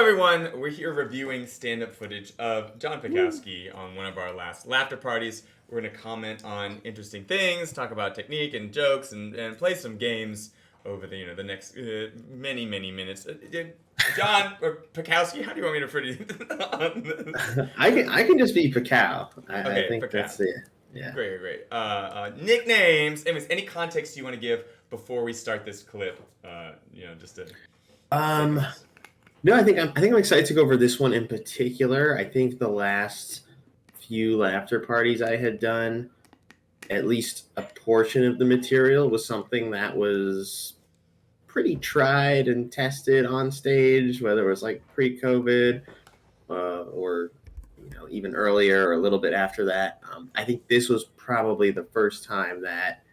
everyone. We're here reviewing stand-up footage of John PIkowski on one of our last laughter parties. We're going to comment on interesting things, talk about technique and jokes, and play some games over the next many minutes. John or PIkowski, how do you want me to refer to you? I can just be Picow. Okay, I think Picow. that's it. Yeah. Great. Nicknames. Anyways, any context you want to give before we start this clip? Just to. No, I think I'm excited to go over this one in particular. I think the last few laughter parties I had done, at least a portion of the material was something that was pretty tried and tested on stage, whether it was like pre-COVID or even earlier or a little bit after that. I think this was probably the first time that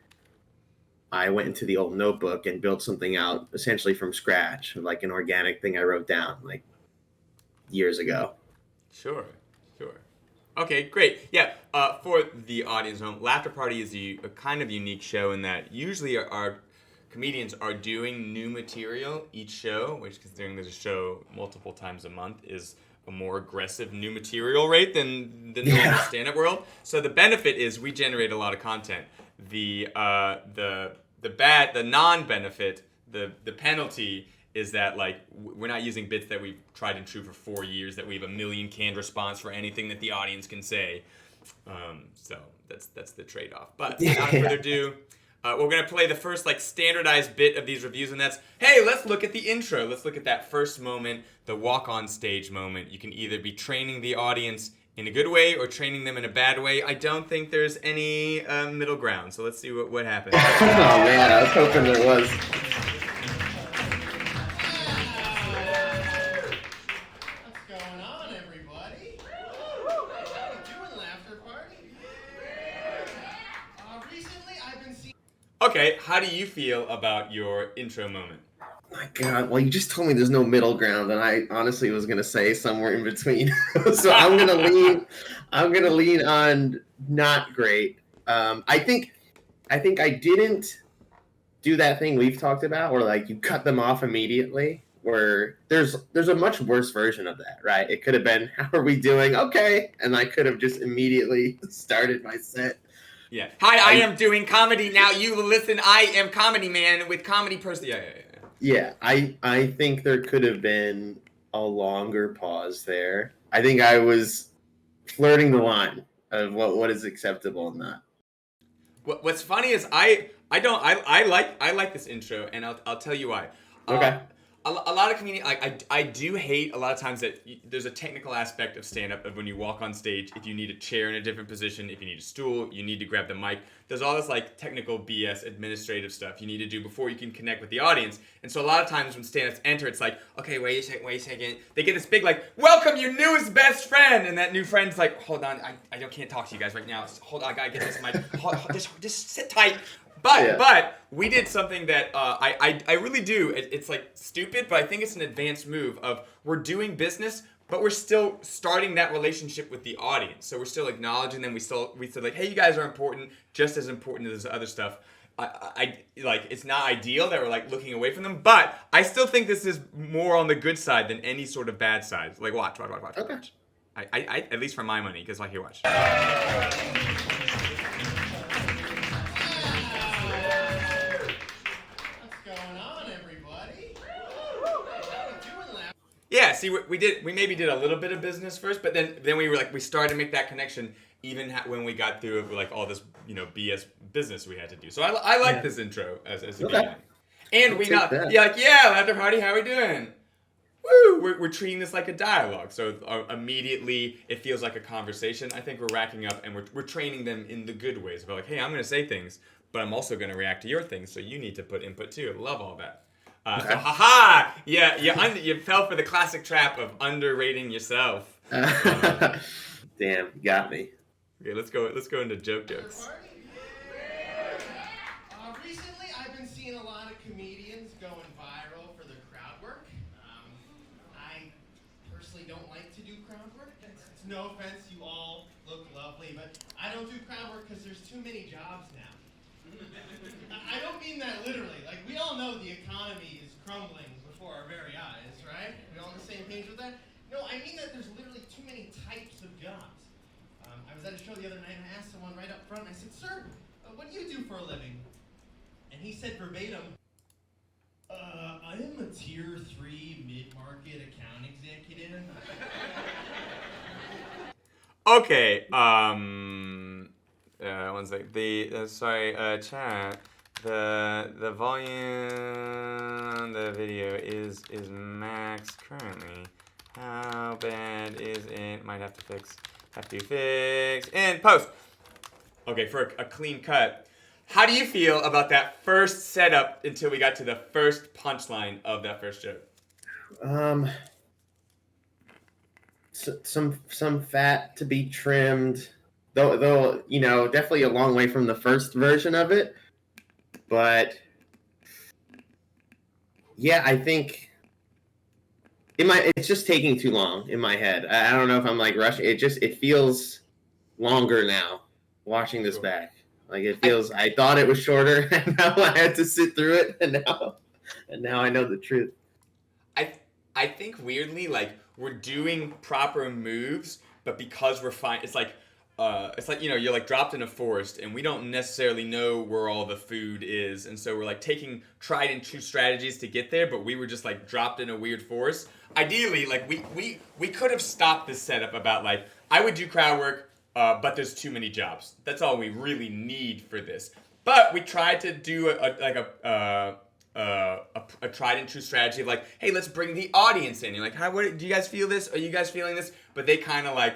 I went into the old notebook and built something out essentially from scratch, like an organic thing I wrote down like years ago. Sure. Okay, great. Yeah, for the audience at home, Laughter Party is a kind of unique show in that usually our comedians are doing new material each show, which, considering there's a show multiple times a month, is a more aggressive new material rate than the normal stand-up world. So the benefit is we generate a lot of content. The non-benefit, the penalty is that we're not using bits that we've tried and true for 4 years, that we have a million canned response for anything that the audience can say. So that's the trade-off. But without further ado, we're gonna play the first standardized bit of these reviews, and that's, hey, let's look at the intro. Let's look at that first moment, the walk-on stage moment. You can either be training the audience in a good way or training them in a bad way. I don't think there's any middle ground. So let's see what happens. Oh man, I was hoping there was. What's going on, everybody? How you doing, Laughter Party? Recently, I've been seeing. Okay, how do you feel about your intro moment? My God, well, you just told me there's no middle ground, and I honestly was gonna say somewhere in between. So I'm gonna lean on not great. I think I didn't do that thing we've talked about, where you cut them off immediately. Where there's a much worse version of that, right? It could have been, how are we doing? Okay, and I could have just immediately started my set. Yeah. Hi, I am doing comedy now. You listen. I am Comedy Man with comedy person. Yeah. Yeah, I think there could have been a longer pause there. I think I was flirting the line of what is acceptable and not. What's funny is I like this intro, and I'll tell you why. Okay. A lot of comedians, I do hate a lot of times that there's a technical aspect of stand-up of when you walk on stage. If you need a chair in a different position, if you need a stool, you need to grab the mic. There's all this technical BS, administrative stuff you need to do before you can connect with the audience. And so a lot of times when stand-ups enter, it's okay, wait a second. They get this big welcome your newest best friend, and that new friend's hold on, I can't talk to you guys right now. Hold on, I gotta get this mic. Just sit tight. But we did something that I really do. It's stupid, but I think it's an advanced move of we're doing business, but we're still starting that relationship with the audience. So we're still acknowledging them. We still hey, you guys are important, just as important as this other stuff. It's not ideal that we're looking away from them, but I still think this is more on the good side than any sort of bad side. Watch. Okay. I at least for my money, because here, watch. Yeah, see, we maybe did a little bit of business first, but then we started to make that connection even when we got through all this BS business we had to do. So I like this intro as a beginning. And we not Laughter Party, how we doing? Woo! We're treating this like a dialogue, so immediately it feels like a conversation. I think we're racking up and we're training them in the good ways. We're hey, I'm going to say things, but I'm also going to react to your things, so you need to put input too. Love all that. So haha, yeah, you fell for the classic trap of underrating yourself. Damn, you got me. Okay, let's go into jokes. Recently, I've been seeing a lot of comedians going viral for their crowd work. I personally don't like to do crowd work. It's no offense, you all look lovely, but I don't do crowd work because there's too many jobs now. I don't mean that literally. We all know the economy is crumbling before our very eyes, right? We all on the same page with that? I said, sir, what do you do for a living? And he said verbatim, I am a tier 3 mid-market account executive. Okay, one sec. Chat. The volume on the video is max currently. How bad is it? Might have to fix. In post. Okay, for a clean cut. How do you feel about that first setup until we got to the first punchline of that first joke? Some fat to be trimmed, though definitely a long way from the first version of it. But yeah, I think it's just taking too long in my head. I don't know if I'm like rushing. It feels longer now watching this back. Like it feels. I thought it was shorter, and now I had to sit through it, and now I know the truth. I think weirdly, like, we're doing proper moves, but because we're fine, it's like you're like dropped in a forest and we don't necessarily know where all the food is, and so we're like taking tried and true strategies to get there, but we were just like dropped in a weird forest. Ideally, like we could have stopped this setup about like, I would do crowd work, but there's too many jobs. That's all we really need for this. But we tried to do a tried and true strategy of like, hey, let's bring the audience in. You're like, what do you guys feel this? Are you guys feeling this? But they kind of like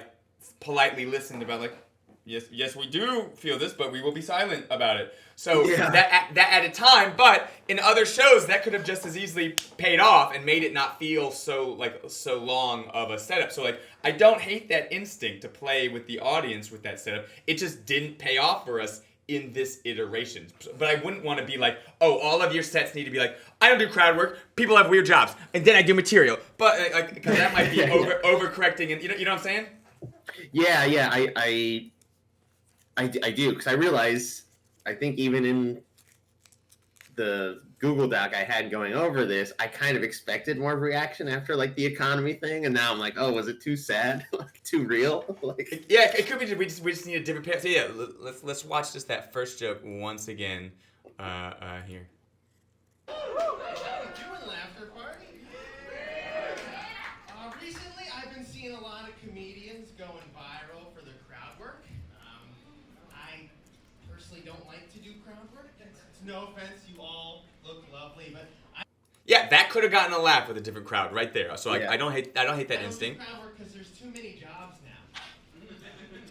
politely listened about like, yes, we do feel this, but we will be silent about it. So that added time, but in other shows that could have just as easily paid off and made it not feel so long of a setup. So like, I don't hate that instinct to play with the audience with that setup. It just didn't pay off for us in this iteration. But I wouldn't want to be like, oh, all of your sets need to be like, I don't do crowd work, people have weird jobs, and then I do material. But like, because that might be overcorrecting, and you know what I'm saying? Yeah, I do, because I realize, I think even in the Google Doc I had going over this, I kind of expected more reaction after like the economy thing, and now I'm like, oh, was it too sad, like too real? Like, yeah, it could be. We just need a different pair. So yeah, let's watch just that first joke once again. Here. Doing laughter party. Recently, I've been seeing a lot of comedians going viral for their crowd work. I personally don't like to do crowd work. It's no offense, you all look lovely, but yeah, that could have gotten a laugh with a different crowd right there. So like, I don't hate that instinct. Crowd work because there's too many jobs now.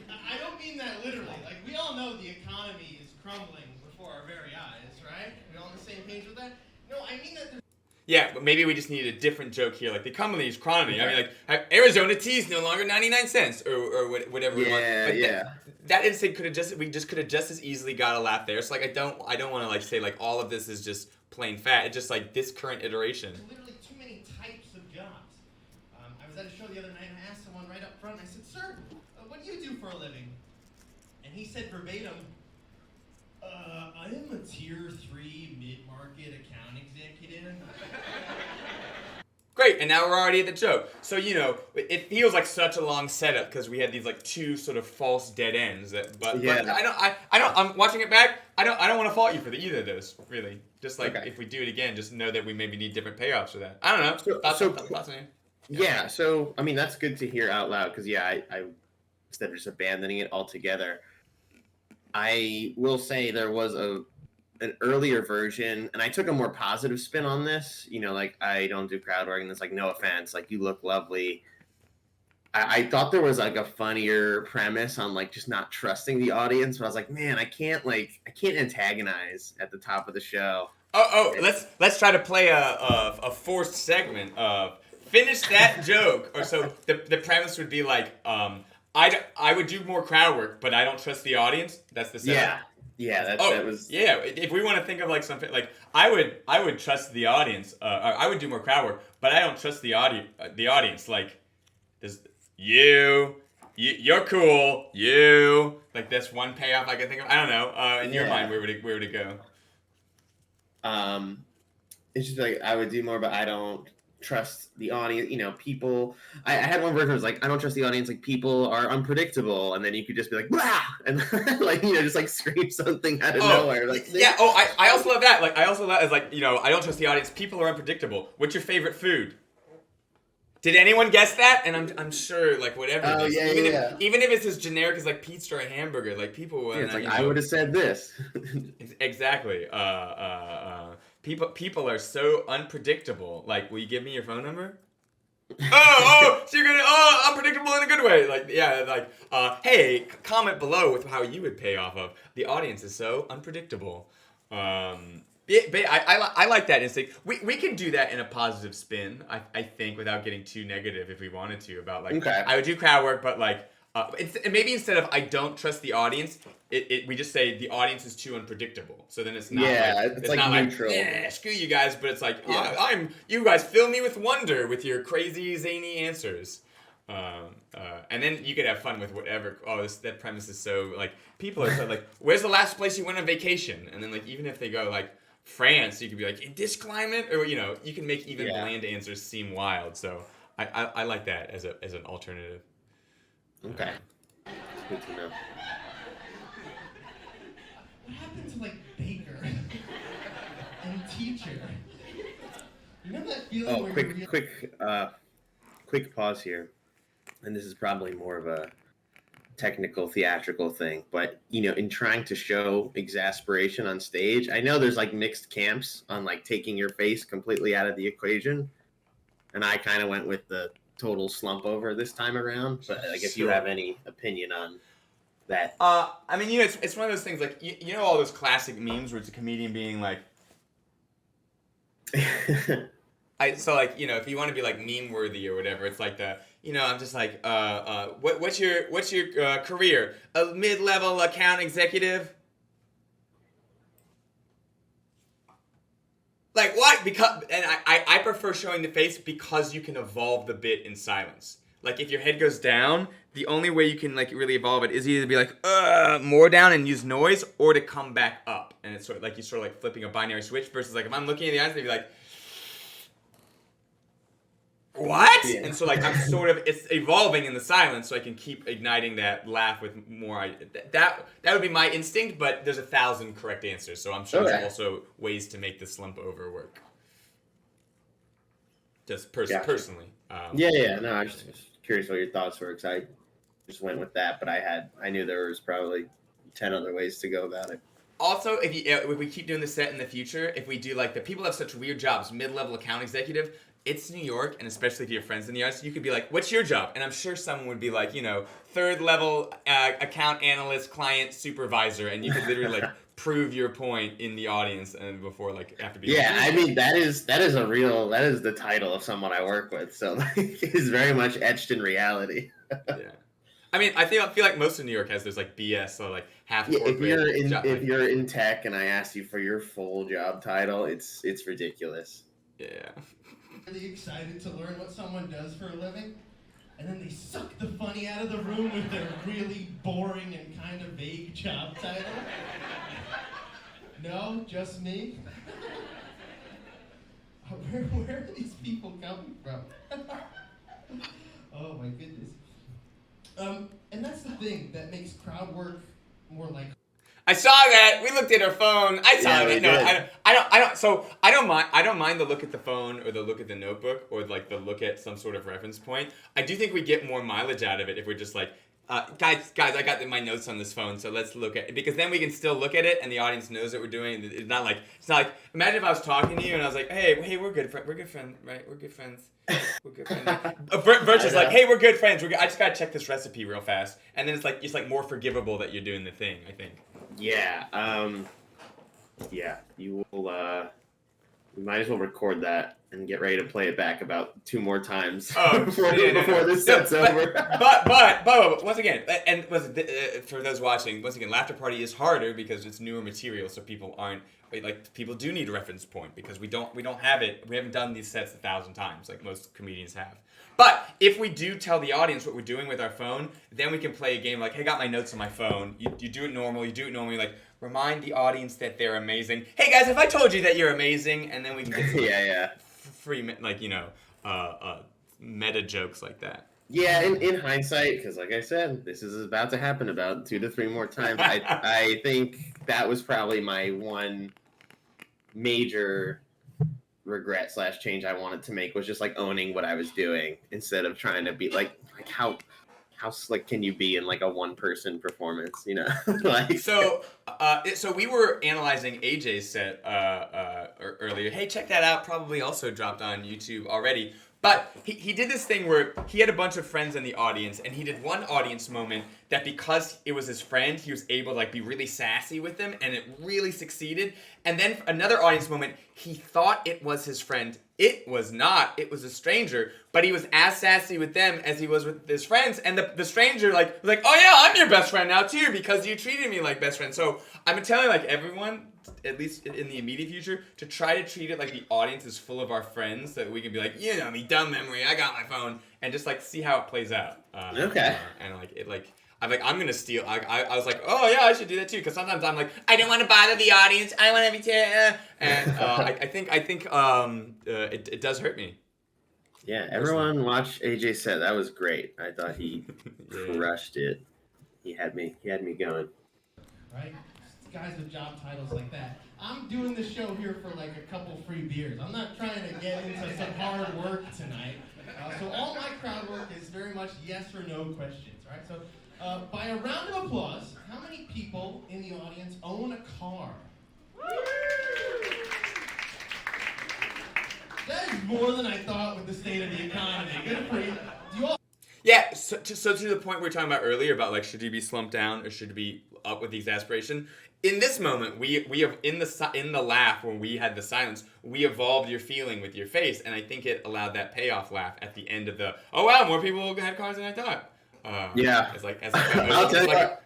I don't mean that literally. Like, we all know the economy is crumbling before our very eyes, right? We all on the same page with that? No, I mean that there's... Yeah, but maybe we just needed a different joke here. Like, the economy is crumbling. I mean, like, Arizona tea is no longer 99 cents or whatever we want. But that instinct could have just as easily got a laugh there. So like, I don't want to like say like all of this is just plain fat. It's just like this current iteration. There's literally too many types of jobs. I was at a show the other night and I asked someone right up front, I said, sir, what do you do for a living? And he said verbatim, I am a tier 3 mid-market account executive. Great, and now we're already at the joke. So, you know, it feels like such a long setup because we had these like two sort of false dead ends. But I'm watching it back. I don't want to fault you for either of those, really. Just like if we do it again, just know that we maybe need different payoffs for that. I don't know. Thoughts on it? Yeah, so I mean that's good to hear out loud because I instead of just abandoning it altogether, I will say there was an earlier version, and I took a more positive spin on this. You know, like I don't do crowd work, and it's like no offense, like you look lovely. I thought there was like a funnier premise on like just not trusting the audience, but I was like, man, I can't antagonize at the top of the show. Let's try to play a forced segment of finish that joke. Or so the premise would be like, I would do more crowd work, but I don't trust the audience. That's the setup. Yeah, that was. Yeah, if we want to think of like something like I would trust the audience. I would do more crowd work, but I don't trust the audience. Like, there's you're cool. You like that's one payoff I can think of. I don't know. In your mind, where would it go? It's just like I would do more, but I don't trust the audience. People. I had one version that was like, I don't trust the audience. Like, people are unpredictable, and then you could just be like, blah, and like just like scream something out of nowhere. Like, yeah. Oh, I also love that. Like, I also love as like I don't trust the audience. People are unpredictable. What's your favorite food? Did anyone guess that? And I'm sure like whatever. Oh, it is, yeah, even if it's as generic as like pizza or a hamburger, like people. it's like I would have said this. Exactly. People are so unpredictable. Like, will you give me your phone number? So you're gonna unpredictable in a good way. Like, yeah, like hey, comment below with how you would pay off of. The audience is so unpredictable. I like that instinct. We can do that in a positive spin. I think without getting too negative if we wanted to about like Okay. I would do crowd work, but like. Maybe instead of I don't trust the audience, we just say the audience is too unpredictable. So then it's not it's like not neutral. Like, screw you guys, but it's like, you guys fill me with wonder with your crazy zany answers. And then you could have fun with whatever. That premise is so like people are so like, where's the last place you went on vacation? And then like even if they go like France, you could be like in this climate, or you can make even bland answers seem wild. So I like that as an alternative. Okay. Good to know. What happened to like baker and teacher? You know that feeling where quick pause here, and this is probably more of a technical theatrical thing, but in trying to show exasperation on stage, I know there's like mixed camps on like taking your face completely out of the equation, and I kind of went with the total slump over this time around, but like if you have any opinion on that. I mean, it's one of those things like all those classic memes where it's a comedian being like, if you want to be like meme worthy or whatever, it's like I'm just like what's your career? A mid-level account executive. Like, what? Because, and I prefer showing the face because you can evolve the bit in silence. Like, if your head goes down, the only way you can, like, really evolve it is either to be like, more down and use noise, or to come back up. And it's sort of like, you're sort of like flipping a binary switch versus, like, if I'm looking in the eyes, they'd be like, what? Yeah. And so, like, it's evolving in the silence so I can keep igniting that laugh with more. That would be my instinct, but there's 1,000 correct answers, so I'm sure there's also ways to make the slump over work. Just personally. No, I was just curious what your thoughts were, because I just went with that, but I knew there was probably 10 other ways to go about it. Also, if we keep doing this set in the future, if we do, like, the people have such weird jobs, mid-level account executive, it's New York, and especially if you have friends in the arts, you could be like, what's your job? And I'm sure someone would be like, third level account analyst, client supervisor, and you could literally like prove your point in the audience and before like after being I mean that is the title of someone I work with, so like, it's very much etched in reality. Yeah. I mean, I feel like most of New York has those like BS, so like half corporate. If you're in tech and I ask you for your full job title, it's ridiculous. Yeah. Really excited to learn what someone does for a living, and then they suck the funny out of the room with their really boring and kind of vague job title. No, just me. Where are these people coming from? Oh my goodness. And that's the thing that makes crowd work more like. I saw that. We looked at our phone. I saw it. No, did. I don't. So I don't mind. I don't mind the look at the phone or the look at the notebook or like the look at some sort of reference point. I do think we get more mileage out of it if we're just like, guys, I got my notes on this phone, so let's look at it, because then we can still look at it and the audience knows what we're doing. It's not like imagine if I was talking to you and I was like, hey, we're good friends, right? We're good friends. We're good friends. Versus like, hey, we're good friends. I just gotta check this recipe real fast, and then it's like more forgivable that you're doing the thing. I think. Yeah. You will. We might as well record that and get ready to play it back about 2 more times before this set's over. But once again, and for those watching, once again, Laughter Party is harder because it's newer material, so people do need a reference point because we don't have it. We haven't done these sets 1,000 times like most comedians have. But if we do tell the audience what we're doing with our phone, then we can play a game like, hey, I got my notes on my phone. You do it normal. You do it normally. Like, remind the audience that they're amazing. Hey, guys, have I told you that you're amazing? And then we can get some free, meta jokes like that. Yeah, in hindsight, because like I said, this is about to happen about 2 to 3 more times. I think that was probably my one major regret / change I wanted to make, was just like owning what I was doing instead of trying to be like how slick can you be in like a 1-person performance, you know? Like So we were analyzing AJ's set earlier. Hey, check that out. Probably also dropped on YouTube already. But he did this thing where he had a bunch of friends in the audience, and he did one audience moment that, because it was his friend, he was able to like be really sassy with them, and it really succeeded. And then another audience moment, he thought it was his friend. It was not. It was a stranger. But he was as sassy with them as he was with his friends. And the stranger was like, oh yeah, I'm your best friend now too, because you treated me like best friend. So I'm telling like everyone, at least in the immediate future, to try to treat it like the audience is full of our friends, so that we can be like, you know me, dumb memory, I got my phone, and just like see how it plays out. Okay. And like it like. I'm gonna steal. I was like, oh yeah, I should do that too. Because sometimes I'm like, I don't want to bother the audience. I want to be and I think it does hurt me. Yeah, everyone watch AJ set. That was great. I thought he crushed it. He had me going. Right? Guys with job titles like that. I'm doing the show here for like a couple free beers. I'm not trying to get into some hard work tonight. So all my crowd work is very much yes or no questions. Right? So. By a round of applause, how many people in the audience own a car? That is more than I thought with the state of the economy. Good for you. Do you all? Yeah, so to the point we were talking about earlier about like, should you be slumped down or should you be up with exasperation? In this moment, we have in the laugh when we had the silence, we evolved your feeling with your face, and I think it allowed that payoff laugh at the end of the, oh wow, more people had cars than I thought. Yeah. I'll tell you what,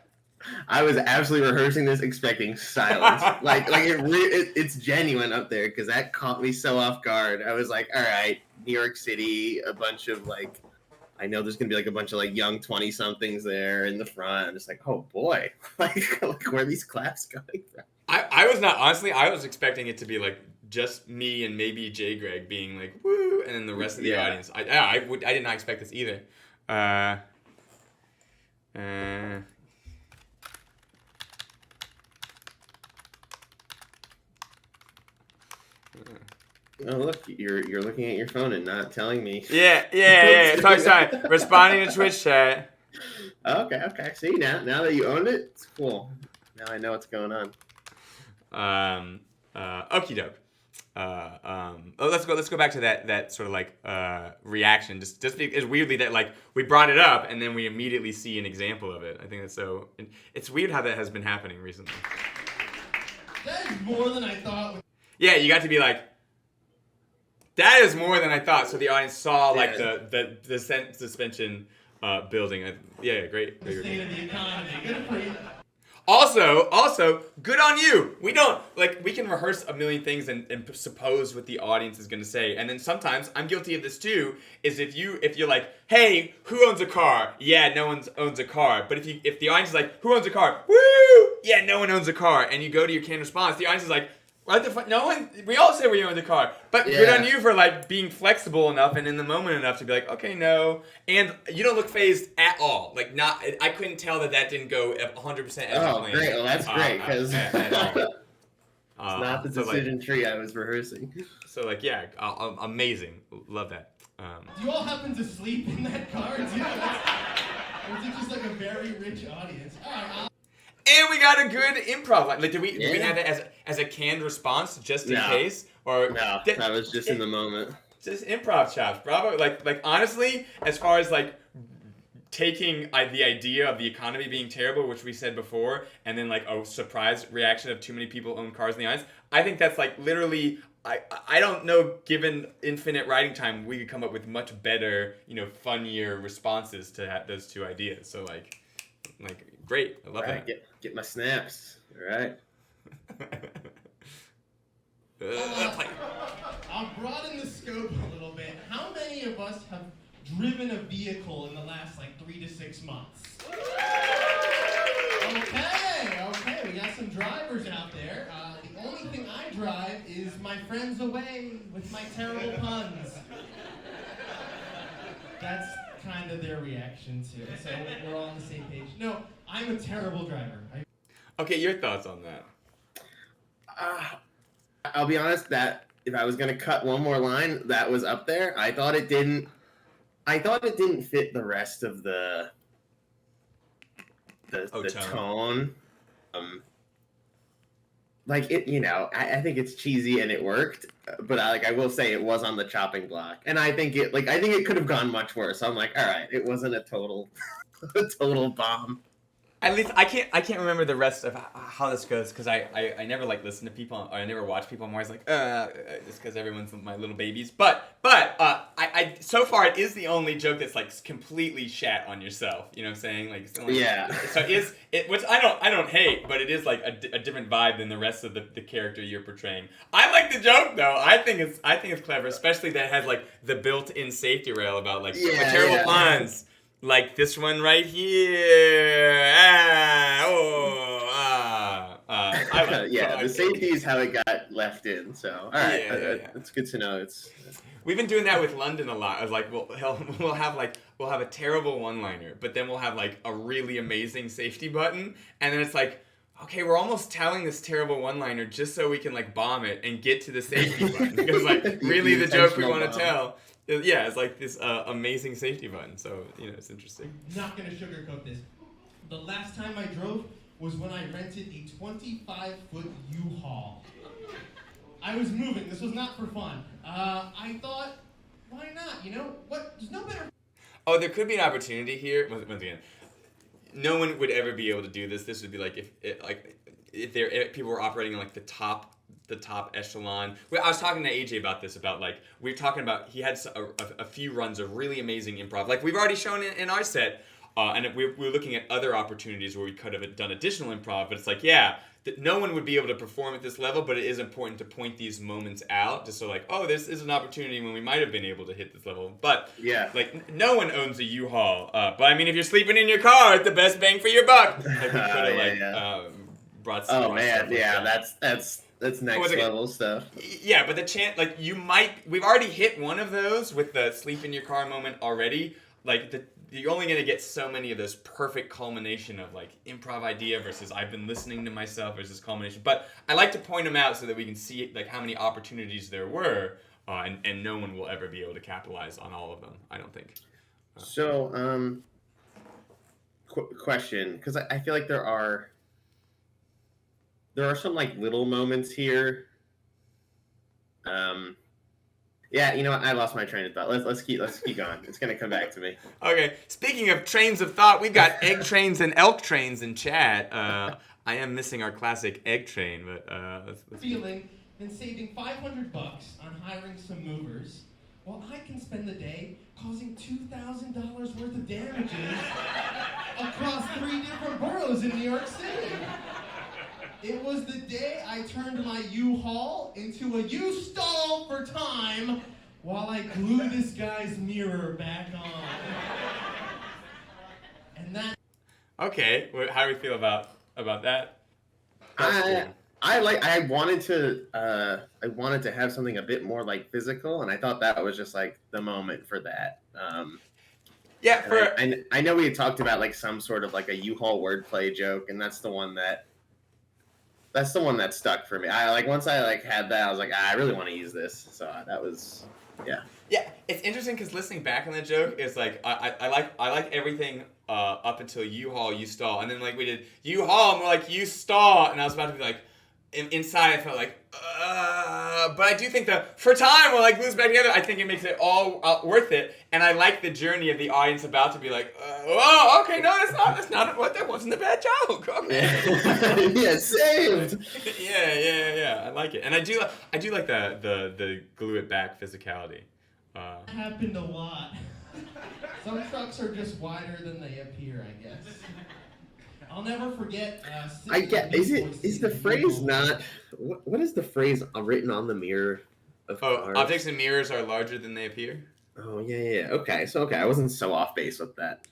I was absolutely rehearsing this expecting silence. It's genuine up there, because that caught me so off guard. I was like, all right, New York City, a bunch of like, I know there's gonna be like a bunch of like young 20-somethings there in the front. I'm just like, oh boy, like where are these claps coming from? I was not, honestly, I was expecting it to be like just me and maybe J. Greg being like woo, and then the rest of the audience. I did not expect this either. Oh look, you're looking at your phone and not telling me. Yeah. Sorry. Responding to Twitch chat. Okay. See, now that you owned it, it's cool. Now I know what's going on. Okie doke. Let's go back to that sort of like reaction. Just it's weirdly that like we brought it up and then we immediately see an example of it. I think that's so. It's weird how that has been happening recently. That is more than I thought. Yeah, you got to be like, that is more than I thought. So the audience saw like the suspension building. Yeah, great. The state of the economy. Good for you. Also, good on you. We can rehearse a million things and suppose what the audience is going to say. And then sometimes, I'm guilty of this too, is if you're like, hey, who owns a car? Yeah, no one owns a car. But if the audience is like, who owns a car? Woo! Yeah, no one owns a car. And you go to your canned response, the audience is like, what the fuck? No one. We all say we own the car, but good on you for like being flexible enough and in the moment enough to be like, okay, no, and you don't look phased at all. Like not, I couldn't tell that didn't go 100% as planned. Oh, great! Well, that's great because it's not the decision tree I was rehearsing. So like, yeah, amazing, love that. Do you all happen to sleep in that car too? Or is it just like a very rich audience? All right. And we got a good improv. Like, did we have it as a canned response just in case? Or no, that was just in the moment. Just improv chops, bravo. Like honestly, as far as like taking the idea of the economy being terrible, which we said before, and then like a surprise reaction of too many people own cars in the audience, I think that's like literally. I don't know. Given infinite writing time, we could come up with much better, funnier responses to those two ideas. So like great. I love that. Get my snaps. All right. I'll broaden the scope a little bit. How many of us have driven a vehicle in the last 3 to 6 months? Okay, we got some drivers out there. The only thing I drive is my friends away with my terrible puns. that's kind of their reaction to it. So we're all on the same page. No, I'm a terrible driver. Okay, your thoughts on that? I'll be honest, that if I was gonna cut one more line, that was up there. I thought it didn't fit the rest of the tone. Like it, I think it's cheesy and it worked, but I will say it was on the chopping block, and I think it could have gone much worse. I'm like, all right, it wasn't a total bomb. At least I can't remember the rest of how this goes because I never listen to people or I never watch people. I'm always like just because everyone's my little babies. But I so far it is the only joke that's completely shat on yourself. You know what I'm saying? Yeah. So it which I don't hate, but it is a different vibe than the rest of the character you're portraying. I like the joke though. I think it's clever, especially that it has the built-in safety rail about terrible plans. Like this one right here. The safety is how it got left in. So, all right, it's good to know. We've been doing that with London a lot. We'll have a terrible one-liner, but then we'll have a really amazing safety button, and then it's okay, we're almost telling this terrible one-liner just so we can bomb it and get to the safety button because really the joke we want to tell. Yeah, it's this amazing safety button, so it's interesting. Not gonna sugarcoat this. The last time I drove was when I rented a 25-foot U-Haul. I was moving. This was not for fun. I thought, why not? What? There's no better. Oh, there could be an opportunity here. Once again, no one would ever be able to do this. This would be if people were operating in the top echelon. I was talking to AJ about this, we were talking about he had a few runs of really amazing improv. We've already shown in our set, and we're looking at other opportunities where we could have done additional improv, but it's that no one would be able to perform at this level, but it is important to point these moments out, just so this is an opportunity when we might have been able to hit this level. But, no one owns a U-Haul. But, I mean, if you're sleeping in your car, it's the best bang for your buck. We could have, brought some... Oh, man, that's next level stuff. Yeah, but the chance, we've already hit one of those with the sleep in your car moment already. You're only going to get so many of those perfect culmination of improv idea versus I've been listening to myself versus culmination. But I like to point them out so that we can see how many opportunities there were, and no one will ever be able to capitalize on all of them, I don't think. So, question, because I feel like there are some little moments here. Yeah, you know what? I lost my train of thought. Let's keep going. It's gonna come back to me. Okay. Speaking of trains of thought, we've got egg trains and elk trains in chat. I am missing our classic egg train, but let's feeling and saving $500 on hiring some movers, while I can spend the day causing $2,000 worth of damages across 3 different boroughs in New York City. It was the day I turned my U-Haul into a U-Stall for time while I glue this guy's mirror back on. And that... Okay, how do we feel about that? I wanted to have something a bit more physical, and I thought that was just the moment for that. I know we had talked about some sort of a U-Haul wordplay joke, and that's the one that stuck for me. Once I had that, I was I really want to use this. So that was, yeah. Yeah, it's interesting because listening back on the joke, it's I like everything up until U-Haul, U-Stall, and then we did U-Haul, and we're U-Stall, and I was about to be inside I felt but I do think that for time when glues back together, I think it makes it all worth it, and I like the journey of the audience about to be oh, okay, no, that's not what, that wasn't a bad joke. Okay. Yeah, saved. Yeah, I like it, and I do like the glue it back physicality. Happened a lot. Some trucks are just wider than they appear, I guess. I'll never forget. Is the phrase not? What is the phrase written on the mirror of cars? Objects and mirrors are larger than they appear. Oh yeah. Okay, I wasn't so off base with that.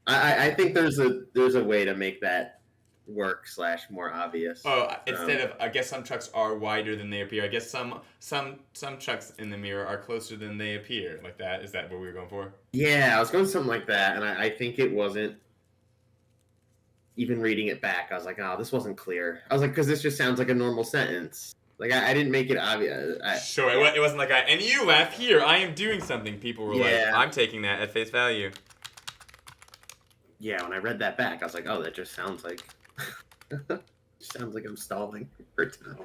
I think there's a way to make that work / more obvious. Oh, instead of, I guess some trucks are wider than they appear. I guess some trucks in the mirror are closer than they appear. Like that. Is that what we were going for? Yeah, I was going something like that, and I think it wasn't. Even reading it back, I was like, oh, this wasn't clear. I was like, because this just sounds like a normal sentence. Like, I didn't make it obvious. Sure, it wasn't like, and you laugh here, I am doing something. People were like, I'm taking that at face value. Yeah, when I read that back, I was like, oh, that just sounds like... sounds like I'm stalling for time.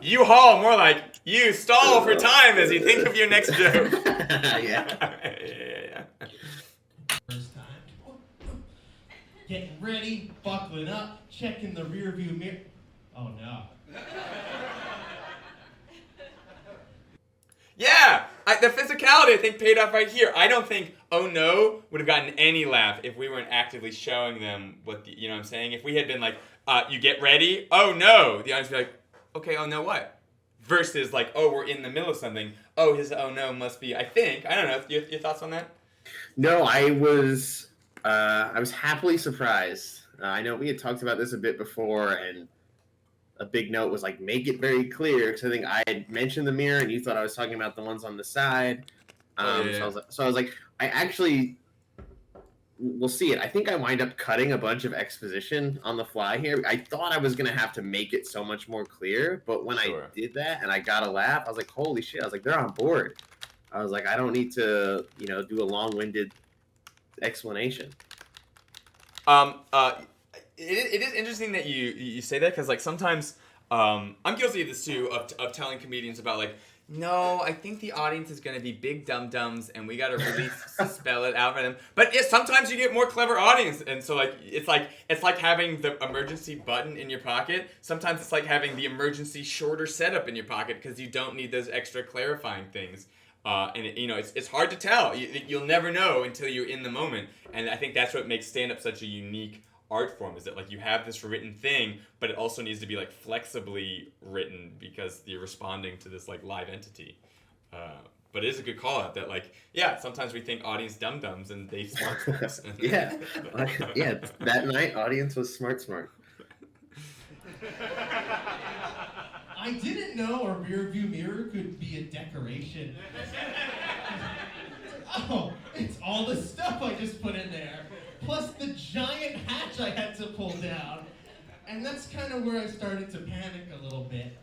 U-Haul, more like, you stall for time as you think of your next joke. Yeah. First time. Getting ready, buckling up, checking the rear view mirror. Oh no. Yeah, the physicality I think paid off right here. I don't think "oh no" would have gotten any laugh if we weren't actively showing them what the, you know what I'm saying. If we had been like, "You get ready, oh no," the audience would be like, "Okay, oh no what?" Versus like, "Oh, we're in the middle of something. Oh, his oh no must be." I think I don't know. Your thoughts on that? No, I was happily surprised. I know we had talked about this a bit before, and a big note was like, make it very clear, because I think I had mentioned the mirror, and you thought I was talking about the ones on the side. So I was like, I actually will see it. I think I wind up cutting a bunch of exposition on the fly here. I thought I was going to have to make it so much more clear, but when I did that and I got a laugh, I was like, holy shit. I was like, they're on board. I was like, I don't need to, do a long-winded explanation. It is interesting that you say that, because like sometimes I'm guilty of this too, of telling comedians about like, no, I think the audience is going to be big dum-dums and we got to really spell it out for them. But sometimes you get more clever audience, and so like it's like having the emergency button in your pocket. Sometimes it's like having the emergency shorter setup in your pocket, because you don't need those extra clarifying things. And it's hard to tell. You'll never know until you're in the moment. And I think that's what makes stand-up such a unique art form, is that like you have this written thing, but it also needs to be like flexibly written, because you're responding to this like live entity. But it is a good call out that like, yeah, sometimes we think audience dum-dums and they smart. Yeah. That night audience was smart. I didn't know a rear view mirror could be a decoration. Oh, it's all the stuff I just put in there. Plus the giant hatch I had to pull down. And that's kind of where I started to panic a little bit.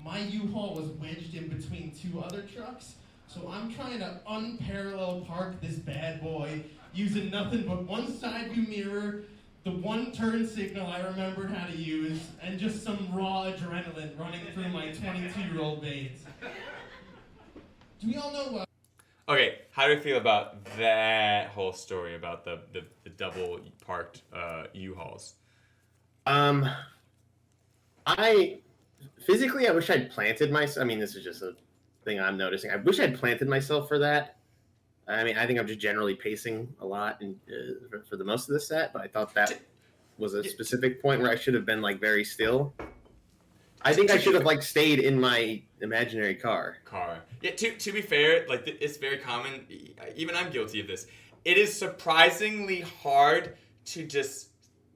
My U-Haul was wedged in between two other trucks, so I'm trying to unparallel park this bad boy using nothing but one side view mirror, the one turn signal I remembered how to use, and just some raw adrenaline running through my 22-year-old veins. Do we all know Okay, how do you feel about that whole story about the double parked U-Hauls? I wish I'd planted myself. I mean, this is just a thing I'm noticing. I wish I'd planted myself for that. I mean, I think I'm just generally pacing a lot for the most of the set, but I thought that was a specific point where I should have been like very still. I think I should have like stayed in my imaginary car. Yeah. To be fair, like it's very common. Even I'm guilty of this. It is surprisingly hard to just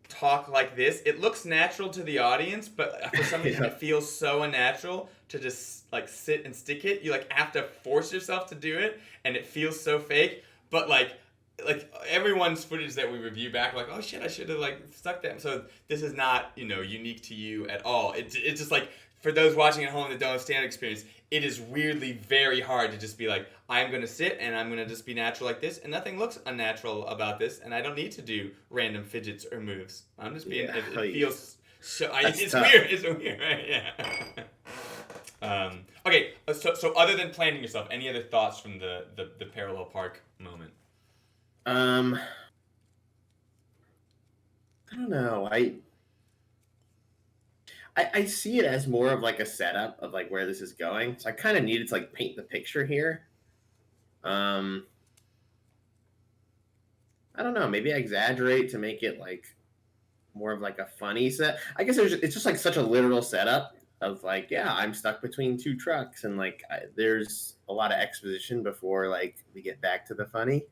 talk like this. It looks natural to the audience, but for some reason it feels so unnatural to just like sit and stick it. You like have to force yourself to do it, and it feels so fake. But like everyone's footage that we review back, like, oh shit, I should have like stuck that. So this is not unique to you at all. It's just like for those watching at home that don't have stand experience, it is weirdly very hard to just be like, I'm gonna sit and I'm gonna just be natural like this, and nothing looks unnatural about this, and I don't need to do random fidgets or moves. I'm just being. It feels so. It's tough. Weird. It's weird, right? Yeah. Okay. So other than planning yourself, any other thoughts from the parallel park moment? I don't know. I see it as more of like a setup of like where this is going. So I kind of needed to like paint the picture here. I don't know. Maybe I exaggerate to make it like more of like a funny set. I guess it's just like such a literal setup of like, yeah, I'm stuck between two trucks, and like there's a lot of exposition before like we get back to the funny.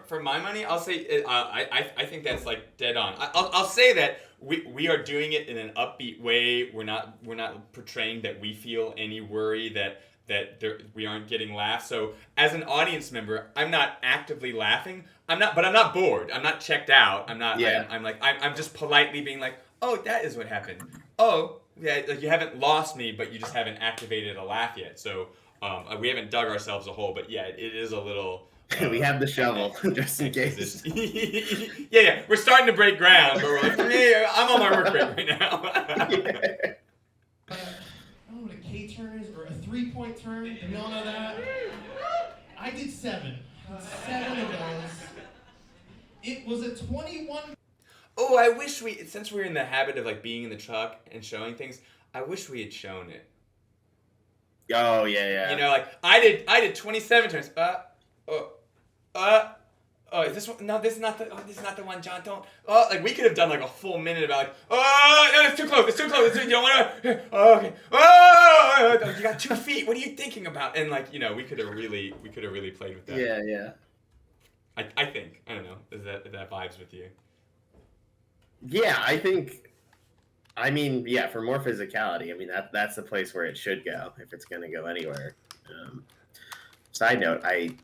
For my money, I'll say I think that's like dead on. I'll say that we are doing it in an upbeat way. We're not portraying that we feel any worry that we aren't getting laughs. So as an audience member, I'm not actively laughing. But I'm not bored. I'm not checked out. I'm not. Yeah. I'm just politely being like, oh, that is what happened. Oh, yeah, like you haven't lost me, but you just haven't activated a laugh yet. So we haven't dug ourselves a hole, but yeah, it is a little. We have the shovel just in case. Yeah, we're starting to break ground, but we're like, hey, I'm on my work break right now. I don't know what a K-turn is, or a three-point turn. Do we all know that? I did 7. 7 of those. It was a 21. Oh, I wish since we're in the habit of like being in the truck and showing things, I wish we had shown it. Oh yeah. You know, like I did 27 turns. Is this one? No, this is not the one, John. Don't. Oh, like we could have done like a full minute about like, oh, no, it's too close. You don't want to. Oh, okay. Oh, you got 2 feet. What are you thinking about? And like, you know, we could have really played with that. Yeah. I think. I don't know. Is that vibes with you? Yeah, I think. I mean, yeah, for more physicality, I mean that's the place where it should go if it's going to go anywhere. Side note, I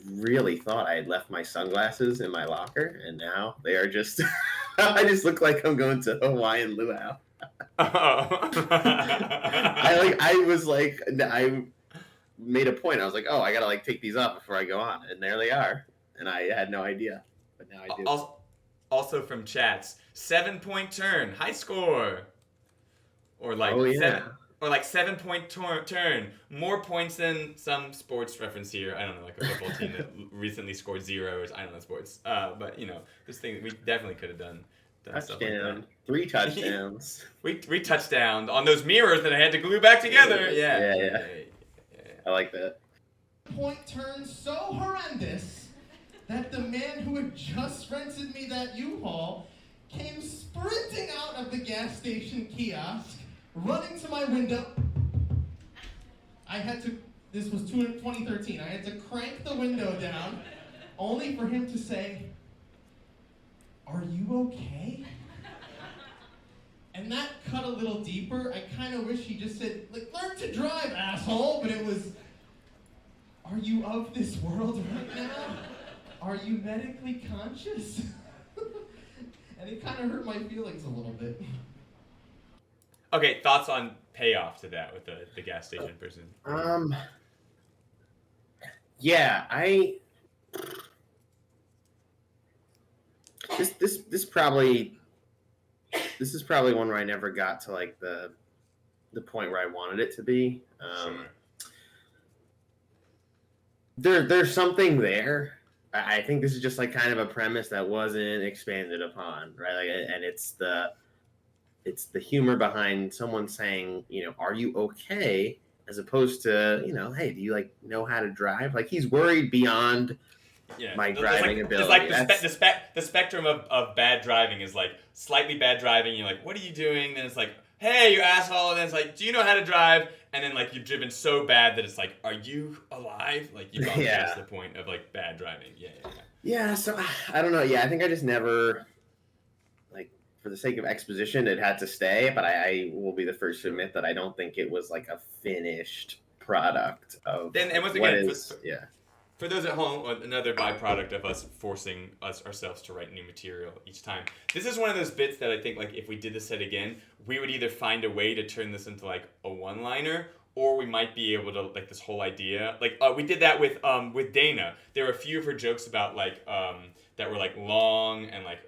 really thought I had left my sunglasses in my locker, and now they are just. I just look like I'm going to Hawaiian luau. I made a point. I was like, oh, I gotta like take these off before I go on, and there they are. And I had no idea, but now I do. Also from chats, 7-point turn, high score, or like 7-point turn, more points than some sports reference here. I don't know, like a football team that recently scored 0. I don't know sports, but you know, this thing we definitely could have done stuff like that. 3 touchdowns. we touchdowns on those mirrors that I had to glue back together. Yeah. I like that. Point turn so horrendous that the man who had just rented me that U-Haul came sprinting out of the gas station kiosk, running to my window. This was 2013, I had to crank the window down, only for him to say, "Are you okay?" And that cut a little deeper. I kind of wish he just said, like, "Learn to drive, asshole," but it was, "Are you of this world right now? Are you medically conscious?" And it kind of hurt my feelings a little bit. Okay, thoughts on payoff to that with the gas station person? Yeah, this is probably one where I never got to like the point where I wanted it to be. Sure. There's something there. I think this is just like kind of a premise that wasn't expanded upon, right? Like, and it's the humor behind someone saying, you know, "Are you okay?" as opposed to, you know, "Hey, do you like know how to drive?" Like he's worried beyond my driving ability. It's like the spectrum of bad driving is like slightly bad driving. You're like, "What are you doing?" Then it's like, "Hey, you asshole!" And then it's like, "Do you know how to drive?" And then like you've driven so bad that it's like, "Are you alive?" Like you've gone past the point of like bad driving. Yeah. So I don't know. Yeah, I think I just never, like, for the sake of exposition, it had to stay. But I will be the first to admit that I don't think it was like a finished product of. Then and once again, yeah. For those at home, another byproduct of us forcing ourselves to write new material each time. This is one of those bits that I think, like, if we did this set again, we would either find a way to turn this into like a one-liner, or we might be able to like this whole idea. Like we did that with Dana. There were a few of her jokes about like that were like long and like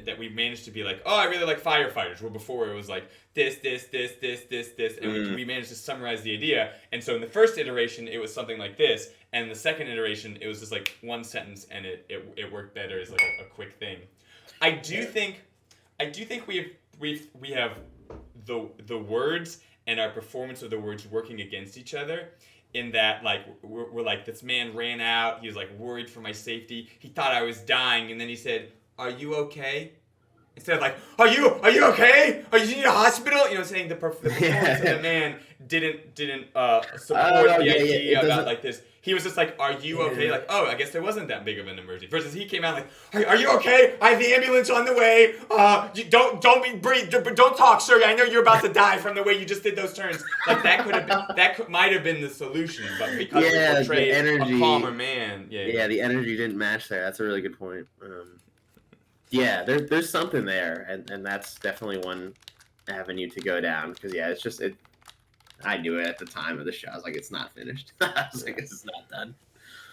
that we managed to be like, "Oh, I really like firefighters." Where before it was like this, and we managed to summarize the idea. And so in the first iteration, it was something like this, and the second iteration, it was just like one sentence, and it worked better as like a quick thing. I do think we have the words and our performance of the words working against each other. In that, like, we're like, this man ran out. He was like worried for my safety. He thought I was dying, and then he said, "Are you okay?" Instead of like, are you okay? Are you in a hospital? You know, saying the performance of the man didn't support the idea about like this. He was just like, are you okay? Like, oh, I guess there wasn't that big of an emergency. Versus he came out like, are you okay? I have the ambulance on the way. Don't talk, sir. I know you're about to die from the way you just did those turns. Like might have been the solution, but because we portrayed a calmer man. Yeah, the energy didn't match there. That's a really good point. Yeah, there's something there, and that's definitely one avenue to go down. Because it's just it. I knew it at the time of the show. I was like, it's not finished. I was like, this is not done.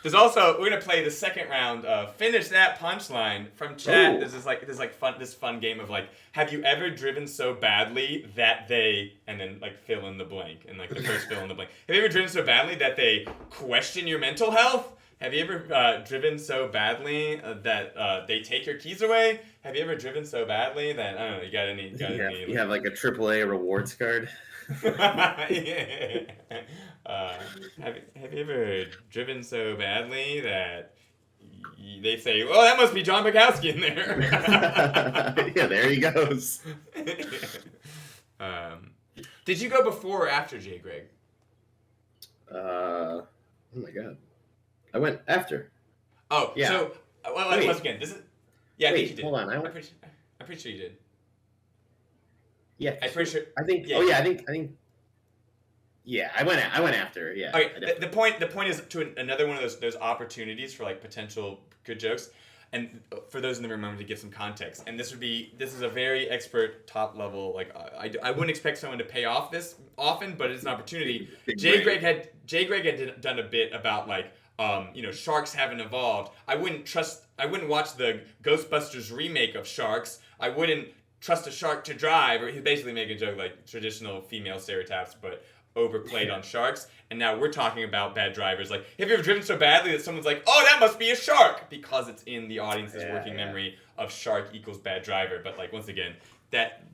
There's also we're gonna play the second round. Finish that punchline from chat. Ooh. This fun game of like, have you ever driven so badly that they and then like fill in the blank and like the first fill in the blank. Have you ever driven so badly that they question your mental health? Have you ever driven so badly that they take your keys away? Have you ever driven so badly that I don't know? You got any? You have like a AAA rewards card. Yeah. Have you ever driven so badly that they say, "Oh, that must be John PIkowski in there"? Yeah, there he goes. Did you go before or after J. Greg? Oh my god, I went after. Oh, yeah. So once again, this is. Yeah, I think you did. Hold on, I'm pretty sure you did. Yeah, I'm pretty sure. I think. Yeah. Oh yeah, I think. Yeah, I went after. Yeah. Okay. The point is to another one of those opportunities for like potential good jokes, and for those in the room, remember to give some context. And this is a very expert, top level. Like I wouldn't expect someone to pay off this often, but it's an opportunity. J. Greg had done a bit about like sharks haven't evolved. I wouldn't watch the Ghostbusters remake of Sharks. I wouldn't trust a shark to drive, or he's basically making a joke like traditional female stereotypes, but overplayed on sharks. And now we're talking about bad drivers. Like, have you ever driven so badly that someone's like, oh, that must be a shark, because it's in the audience's working memory of shark equals bad driver. But like, once again, that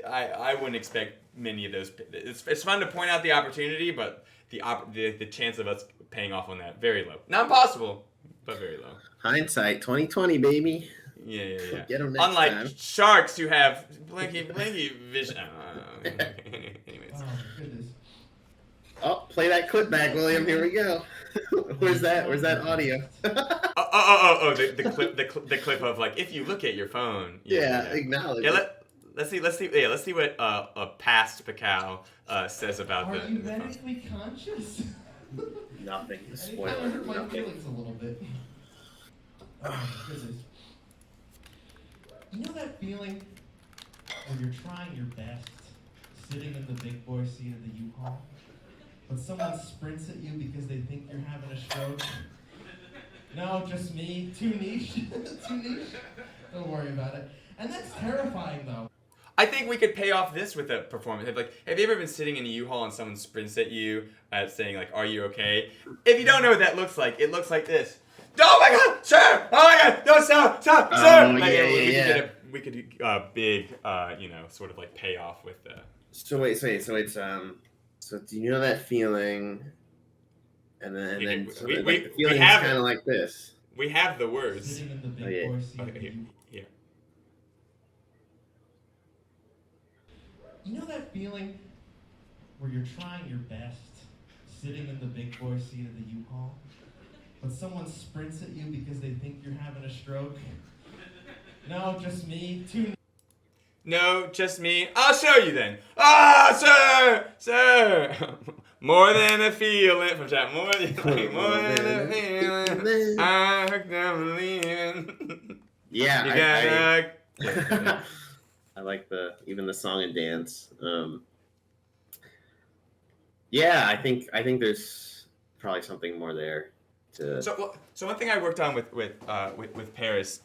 I wouldn't expect many of those. It's fun to point out the opportunity, but the chance of us paying off on that very low. Not impossible, but very low. Hindsight 2020, baby. Yeah. Get them next Unlike time. sharks who have blinky vision. Anyways. Oh, goodness. Oh, play that clip back, William. Here we go. Where's that audio? The clip of like, if you look at your phone. Acknowledge. Yeah, let's see what a past Picow says about Are the. Are you medically conscious? Nothing. Spoiler. I hurt my feelings a little bit. Oh, goodness. You know that feeling when you're trying your best, sitting in the big boy seat of the U-Haul, but someone sprints at you because they think you're having a stroke? No, just me. Too niche. Too niche. Don't worry about it. And that's terrifying, though. I think we could pay off this with a performance. Like, have you ever been sitting in a U-Haul and someone sprints at you saying, like, are you okay? If you don't know what that looks like, it looks like this. Oh my god, sir! Oh my god, no, stop, sir! We could do big, sort of like payoff with the. So do you know that feeling? And then the feeling is kind of like this. We have the words. Sitting in the big boy seat. Okay, here. You know that feeling where you're trying your best, sitting in the big boy seat of the U-Haul, but someone sprints at you because they think you're having a stroke? No, just me. No, just me. I'll show you then. Sir. More than a feeling from chat. More than a feeling. I hooked on believing. Yeah, I like even the song and dance. I think there's probably something more there. So one thing I worked on with Paris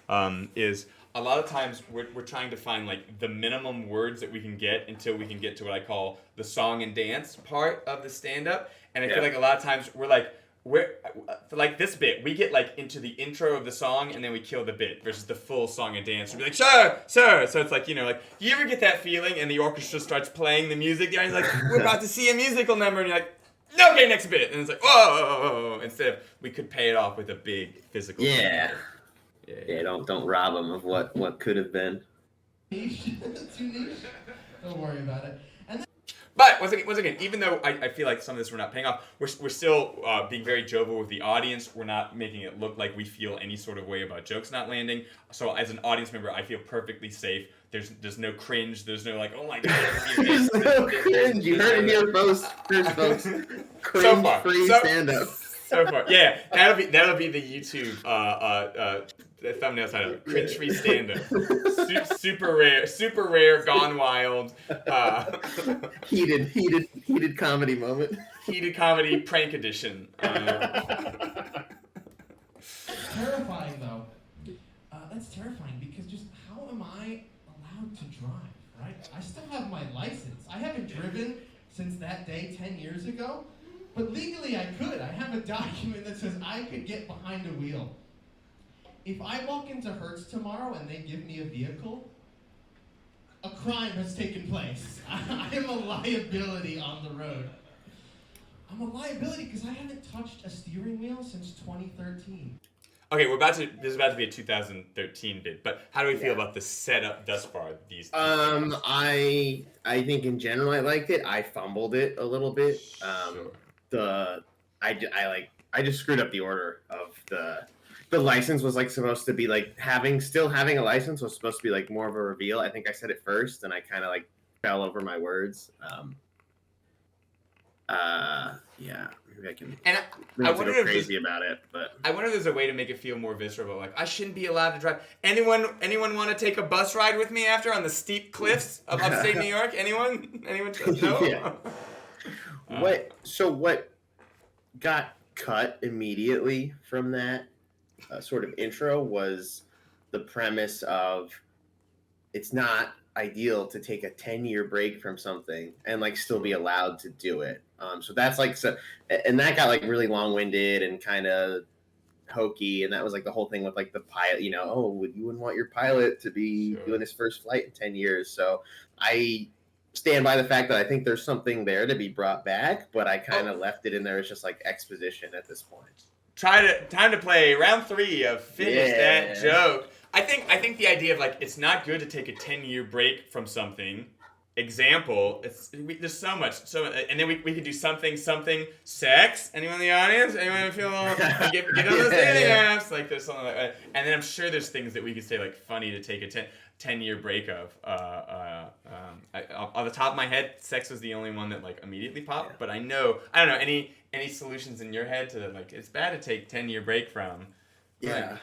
is a lot of times we're trying to find like the minimum words that we can get until we can get to what I call the song and dance part of the stand-up. And I feel like a lot of times we're like this bit, we get like into the intro of the song and then we kill the bit versus the full song and dance. We'll be like, sir. So it's like, like, you ever get that feeling and the orchestra starts playing the music? The audience is like, we're about to see a musical number, and you're like, okay, next bit. And it's like, whoa. Instead of, we could pay it off with a big physical. Yeah, don't rob them of what could have been. niche. Too niche. Don't worry about it. And But once again, even though I feel like some of this we're not paying off, we're still being very jovial with the audience. We're not making it look like we feel any sort of way about jokes not landing. So as an audience member, I feel perfectly safe. There's no cringe. There's no like, oh my god. There's no cringe. You heard it here first, folks. So far, Cringe-free stand-up. So far, yeah. That'll be the YouTube the thumbnail title. Cringe-free stand-up. Super rare, gone wild. Heated comedy moment. Heated comedy prank edition. terrifying though. That's terrifying because just how am I allowed to drive, right? I still have my license. I haven't driven since that day 10 years ago, but legally I could. I have a document that says I could get behind a wheel. If I walk into Hertz tomorrow and they give me a vehicle, a crime has taken place. I am a liability on the road. I'm a liability because I haven't touched a steering wheel since 2013. Okay, this is about to be a 2013 bit, but how do we feel about the setup thus far? I think in general I liked it. I fumbled it a little bit. Sure. I just screwed up the order of the license was like supposed to be like having a license was supposed to be like more of a reveal. I think I said it first and I kind of like fell over my words. Yeah, maybe I can. And I wonder if crazy about it, but I wonder if there's a way to make it feel more visceral. Like I shouldn't be allowed to drive. Anyone want to take a bus ride with me after on the steep cliffs of upstate New York? Anyone? No. Yeah. What got cut immediately from that sort of intro was the premise of it's not ideal to take a 10-year break from something and like still be allowed to do it. So that's like and that got like really long-winded and kind of hokey, and that was like the whole thing with like the pilot, you wouldn't want your pilot to be doing his first flight in 10 years. So I stand by the fact that I think there's something there to be brought back, but I kind of left it in there as just like exposition at this point. Time to play round 3 of finish that joke. I think the idea of like it's not good to take a 10-year break from something. Example, there's so much, and then we could do something sex. Anyone in the audience? Anyone feel get on those dating apps? Like there's something like that. And then I'm sure there's things that we could say like funny to take a 10-year break of. Off the top of my head, sex was the only one that like immediately popped. But I don't know any solutions in your head to like it's bad to take 10-year break from. Yeah.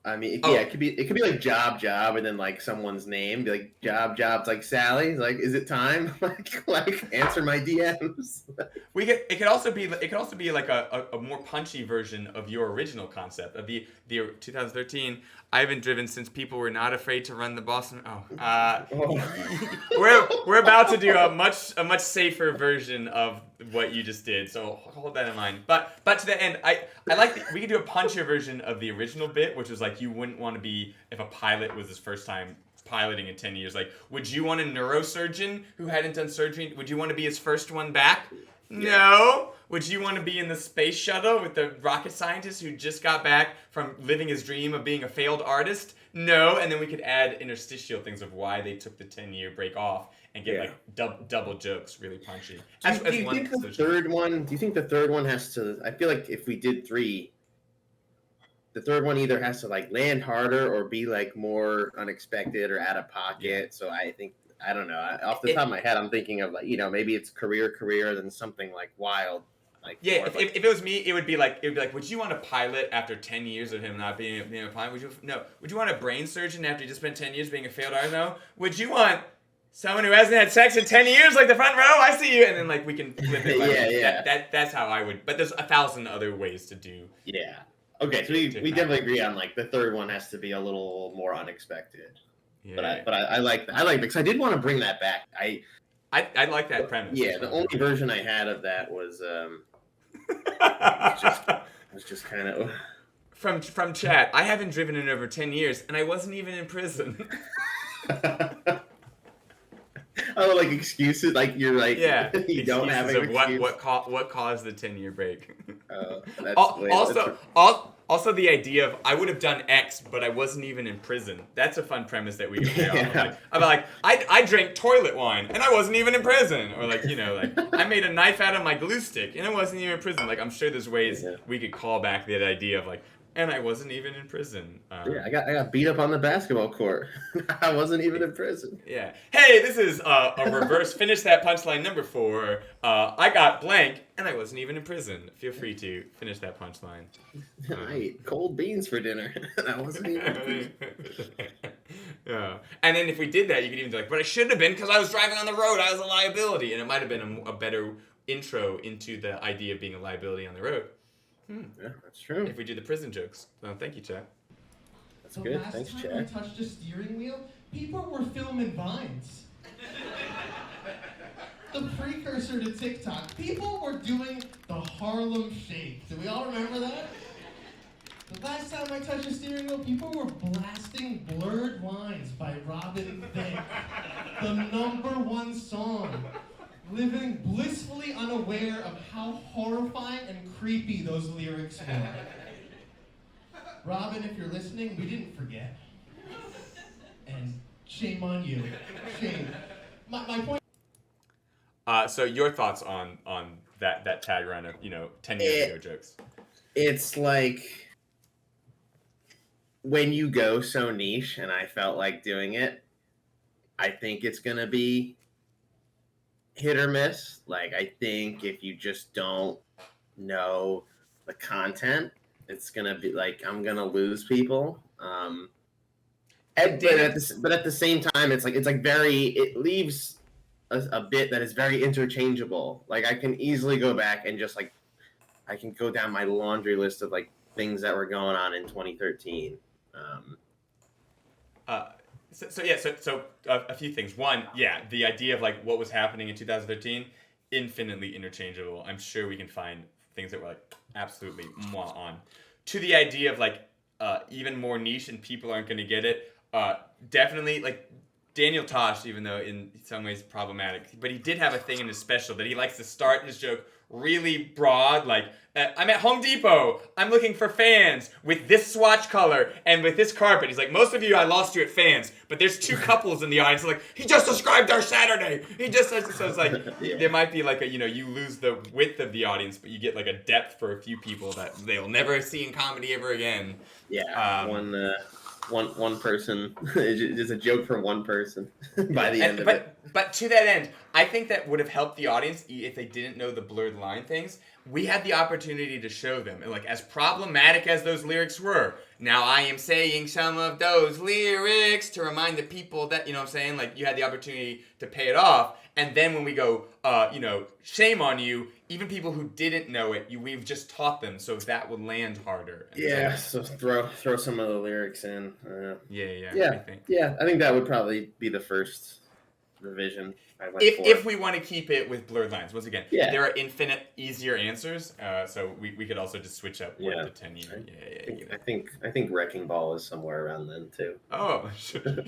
I mean, it could be like job, and then like someone's name, be like job's like Sally, like is it time? like answer my DMs. It could also be like a more punchy version of your original concept of the 2013. I haven't driven since people were not afraid to run the Boston. We're about to do a much safer version of what you just did, so hold that in mind. But to the end, I like we could do a punchier version of the original bit, which was like you wouldn't want to be if a pilot was his first time piloting in 10 years. Like, would you want a neurosurgeon who hadn't done surgery? Would you want to be his first one back? Yeah. No. Would you want to be in the space shuttle with the rocket scientist who just got back from living his dream of being a failed artist? No. And then we could add interstitial things of why they took the 10-year break off and get like double jokes really punchy. Do you think the third one has to? I feel like if we did 3, the third one either has to like land harder or be like more unexpected or out of pocket. Yeah. So I don't know. Off the top of my head, I'm thinking of like maybe it's career than something like wild. Like if it was me, it would be like would you want a pilot after 10 years of him not being a pilot? Would you want a brain surgeon after you just spent 10 years being a failed artist? No. Would you want someone who hasn't had sex in 10 years, like the front row? I see you, and then like we can flip it. Like, that's how I would. But there's 1,000 other ways to do. Yeah. Okay, so we definitely agree on like the third one has to be a little more unexpected. Yeah. But I like that. I like it because I did want to bring that back. I like that premise. Yeah, the only version I had of that was just kind of from chat. I haven't driven in over 10 years, and I wasn't even in prison. Oh, like excuses, like you're like you don't have an excuse. What caused the 10-year break. Also, the idea of I would have done X, but I wasn't even in prison. That's a fun premise that we can pay off. I'm like, I drank toilet wine and I wasn't even in prison. Or like, I made a knife out of my glue stick and I wasn't even in prison. Like, I'm sure there's ways we could call back that idea of like, and I wasn't even in prison. I got beat up on the basketball court. I wasn't even in prison. Yeah. Hey, this is a reverse finish that punchline number 4. I got blank and I wasn't even in prison. Feel free to finish that punchline. I ate cold beans for dinner. I wasn't even in prison. Yeah. And then if we did that, you could even be like, but I shouldn't have been because I was driving on the road. I was a liability. And it might have been a better intro into the idea of being a liability on the road. Yeah, that's true. If we do the prison jokes. Thank you, Chad. That's good. Thanks, Chad. Last time I touched a steering wheel, people were filming vines. The precursor to TikTok, people were doing the Harlem Shake. Do we all remember that? The last time I touched a steering wheel, people were blasting Blurred Lines by Robin Thicke. The #1 song. Living blissfully unaware of how horrifying and creepy those lyrics were. Robin, if you're listening, we didn't forget. And shame on you. Shame. My point. So your thoughts on that tagline of 10 years ago jokes? It's like when you go so niche, and I felt like doing it. I think it's gonna be hit or miss. Like, I think if you just don't know the content, it's gonna be like I'm gonna lose people. But at the same time, it's like it leaves a bit that is very interchangeable. Like, I can easily go back and just like I can go down my laundry list of like things that were going on in 2013. So a few things. One, the idea of like what was happening in 2013, infinitely interchangeable. I'm sure we can find things that were like absolutely mwah on. To the idea of like even more niche and people aren't going to get it. Definitely like Daniel Tosh, even though in some ways problematic, but he did have a thing in his special that he likes to start his joke really broad, like, I'm at Home Depot, I'm looking for fans with this swatch color and with this carpet. He's like, most of you, I lost you at fans, but there's 2 couples in the audience. Like, he just described our Saturday. So it's like, there might be like you lose the width of the audience, but you get like a depth for a few people that they'll never see in comedy ever again. Yeah, one person. It's a joke for one person by the end of it. But to that end, I think that would have helped the audience if they didn't know the blurred line things. We had the opportunity to show them, and like as problematic as those lyrics were. Now I am saying some of those lyrics to remind the people that what I'm saying. Like you had the opportunity to pay it off, and then when we go, shame on you. Even people who didn't know it, we've just taught them, so that would land harder. Yeah, so throw some of the lyrics in. I think that would probably be the first revision. If we want to keep it with blurred lines, once again, there are infinite easier answers. So we could also just switch up what the 10 year. I think Wrecking Ball is somewhere around then too. Oh, sure.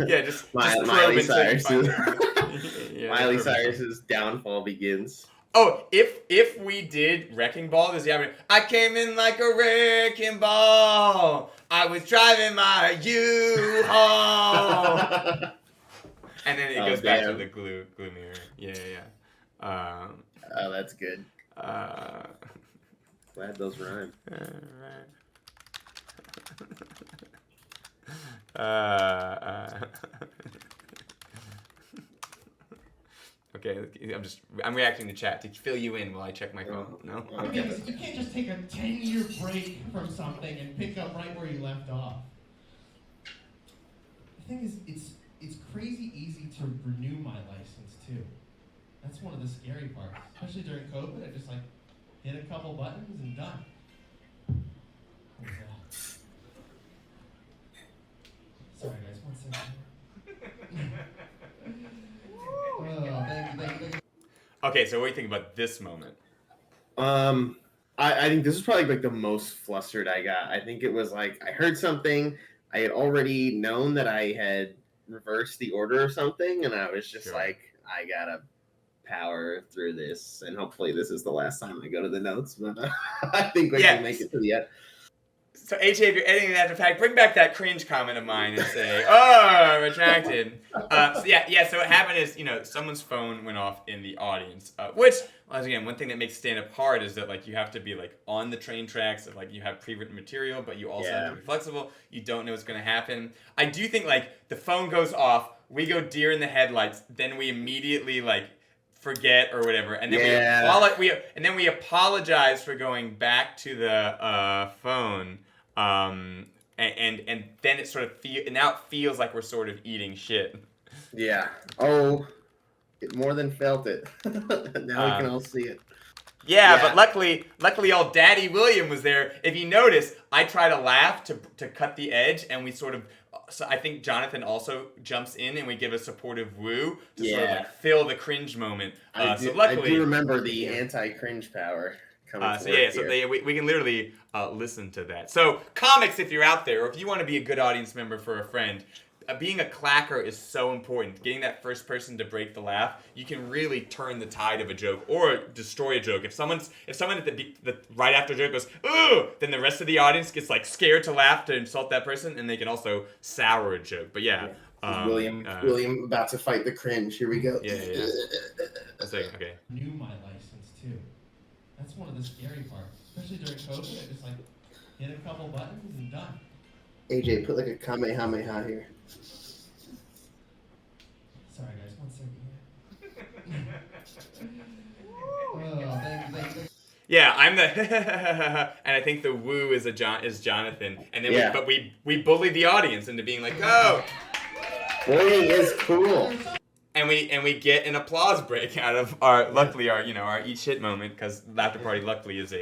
Just Miley Cyrus. Miley Cyrus's downfall begins. Oh, if we did Wrecking Ball, there's the option. I came in like a wrecking ball. I was driving my U-Haul. And then it goes back to the glue mirror. Yeah. Oh, that's good. Glad those rhyme. Okay, I'm reacting to chat to fill you in while I check my phone. No? Okay, you can't just take a 10-year break from something and pick up right where you left off. The thing is, it's crazy easy to renew my license too. That's one of the scary parts. Especially during COVID, I just like hit a couple buttons and done. Sorry guys, 1 second. Thank you. Okay, so what do you think about this moment? I think this is probably like the most flustered I got. I think it was like I heard something. I had already known that I had reversed the order or something, and I was just like, I gotta power through this, and hopefully this is the last time I go to the notes. But I think we can make it to the end. So AJ, if you're editing that after the fact, bring back that cringe comment of mine and say, "Oh, retracted." So what happened is, someone's phone went off in the audience, which, once again, one thing that makes stand-up hard is that like you have to be like on the train tracks of like you have pre-written material, but you also have to be flexible. You don't know what's going to happen. I do think like the phone goes off, we go deer in the headlights, then we immediately like forget or whatever, and then we apologize for going back to the phone. And then it sort of now it feels like we're sort of eating shit. Yeah. Oh, it more than felt it. Now we can all see it. Yeah, but luckily, old Daddy William was there. If you notice, I try to laugh to cut the edge, and we sort of. So I think Jonathan also jumps in, and we give a supportive woo to sort of like fill the cringe moment. I do remember the anti-cringe power. We can literally listen to that. So, comics, if you're out there, or if you want to be a good audience member for a friend, being a clacker is so important. Getting that first person to break the laugh, you can really turn the tide of a joke or destroy a joke. If someone at the right after a joke goes, "Ooh," then the rest of the audience gets like scared to laugh to insult that person, and they can also sour a joke. But William about to fight the cringe. Here we go. Yeah. Okay. Knew my license too. That's one of the scary parts, especially during COVID. I just like hit a couple buttons and done. AJ, put like a kamehameha here. Sorry guys, 1 second. Thank you. Yeah, I'm the and I think the woo is Jonathan, and then we bully the audience into being like, "Oh, bullying is cool." And we get an applause break out of our eat shit moment, because Laughter Party luckily is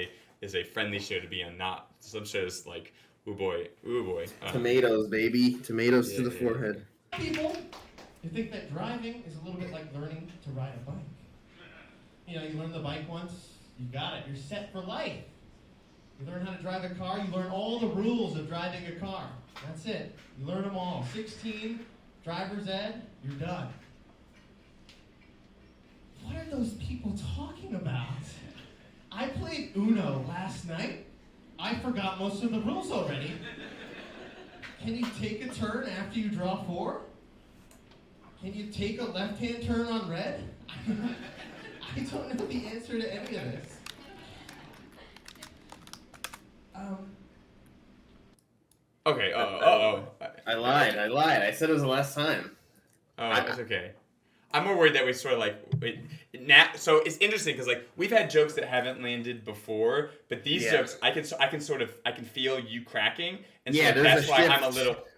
a friendly show to be on, not some shows like ooh boy. Tomatoes, baby, tomatoes to the forehead. People who think that driving is a little bit like learning to ride a bike. You learn the bike once, you got it, you're set for life. You learn how to drive a car, you learn all the rules of driving a car. That's it. You learn them all. 16, driver's ed, you're done. What are those people talking about? I played Uno last night. I forgot most of the rules already. Can you take a turn after you draw 4? Can you take a left-hand turn on red? I don't know the answer to any of this. Okay. I lied. I said it was the last time. Oh, it's okay. I'm more worried that we sort of like now. So it's interesting because like we've had jokes that haven't landed before, but these jokes I can feel you cracking, and so that's why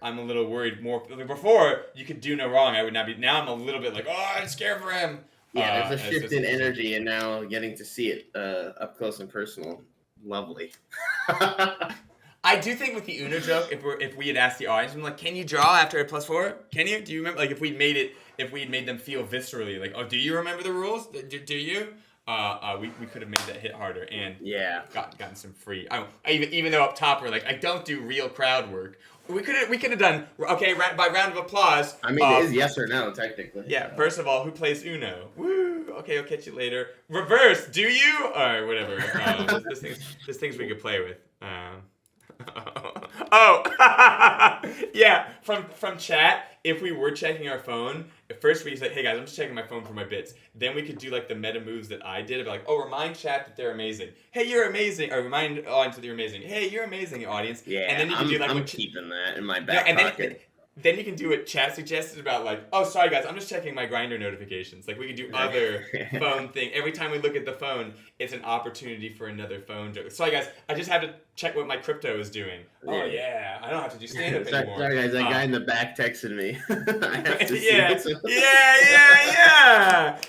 I'm a little worried. More before you could do no wrong, I would not be. Now I'm a little bit like, oh, I'm scared for him. Yeah, there's a shift in energy, and now getting to see it up close and personal, lovely. I do think with the Uno joke, if we had asked the audience, I'm like, can you draw after a +4? Can you? Do you remember? Like if we had made them feel viscerally, like, oh, do you remember the rules? Do you? We could have made that hit harder and gotten some free. Even though up top we're like, I don't do real crowd work. We could have done by round of applause. I mean, it is yes or no technically. Yeah. First of all, who plays Uno? Woo. Okay, I'll catch you later. Reverse. Do you? Or whatever. There's things we could play with. Yeah, from chat, if we were checking our phone, at first we say, hey guys, I'm just checking my phone for my bits. Then we could do like the meta moves that I did, like, oh, remind chat that they're amazing. Hey, you're amazing. Or remind audience that you're amazing. Hey, you're amazing, audience. Yeah, and then you can do like I'm keeping that in my back pocket. Then you can do what chat suggested about like, oh, sorry guys, I'm just checking my Grindr notifications. Like we could do other phone thing. Every time we look at the phone, it's an opportunity for another phone joke. Sorry guys, I just have to check what my crypto is doing. Oh yeah, I don't have to do stand-up anymore. Sorry guys, that guy in the back texted me. I have to see